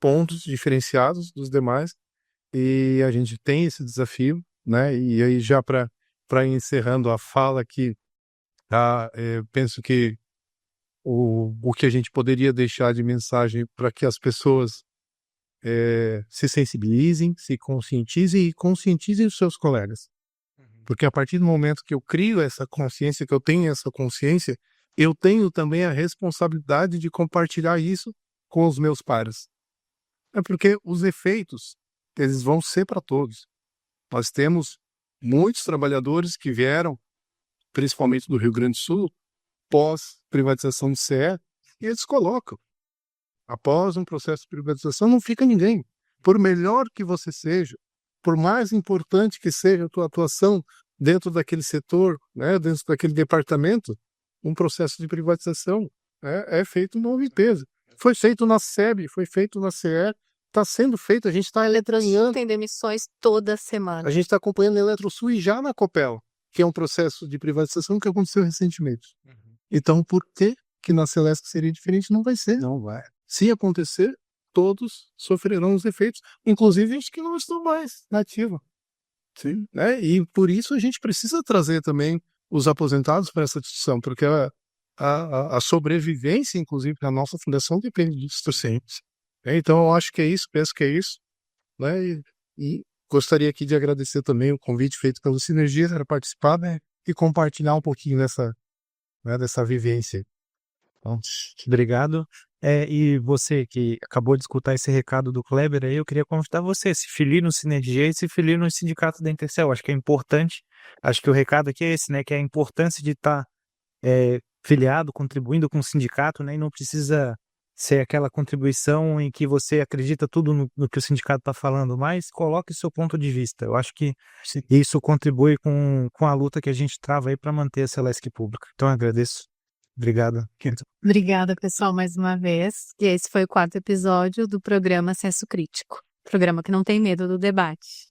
pontos diferenciados dos demais, e a gente tem esse desafio, né? E aí já para encerrando a fala aqui, penso que o que a gente poderia deixar de mensagem para que as pessoas se sensibilizem, se conscientizem e conscientizem os seus colegas. Porque a partir do momento que eu crio essa consciência, que eu tenho essa consciência, eu tenho também a responsabilidade de compartilhar isso com os meus pares. Porque os efeitos, eles vão ser para todos. Nós temos muitos trabalhadores que vieram, principalmente do Rio Grande do Sul, pós-privatização do CE, e eles colocam. Após um processo de privatização, não fica ninguém. Por melhor que você seja, por mais importante que seja a tua atuação dentro daquele setor, né, dentro daquele departamento, um processo de privatização é feito numa limpeza. Foi feito na SEB, foi feito na CE, está sendo feito, a gente está eletroalinhando. Tem demissões toda semana. A gente está acompanhando a Eletrosul e já na Copel, que é um processo de privatização que aconteceu recentemente. Então, por que na Celesc seria diferente? Não vai ser. Não vai. Se acontecer, todos sofrerão os efeitos, inclusive os que não estão mais na ativa. Sim. Né? E por isso a gente precisa trazer também os aposentados para essa discussão, porque a sobrevivência, inclusive, da nossa fundação depende disso sempre. Então, eu acho que é isso, penso que é isso. Né? E gostaria aqui de agradecer também o convite feito pelo Sinergia para participar, né? E compartilhar um pouquinho dessa vivência. Então, obrigado. E você que acabou de escutar esse recado do Kleber aí, eu queria convidar você a se filir no Sinergia e se filir no sindicato da Intercel. Acho que é importante, acho que o recado aqui é esse, né? Que é a importância de estar filiado, contribuindo com o sindicato, né? E não precisa ser aquela contribuição em que você acredita tudo no que o sindicato está falando, mas coloque o seu ponto de vista. Eu acho que isso contribui com a luta que a gente trava aí para manter a Celesc pública. Então, eu agradeço. Obrigado. Obrigada, pessoal, mais uma vez. E esse foi o 4º episódio do programa Senso Crítico. Programa que não tem medo do debate.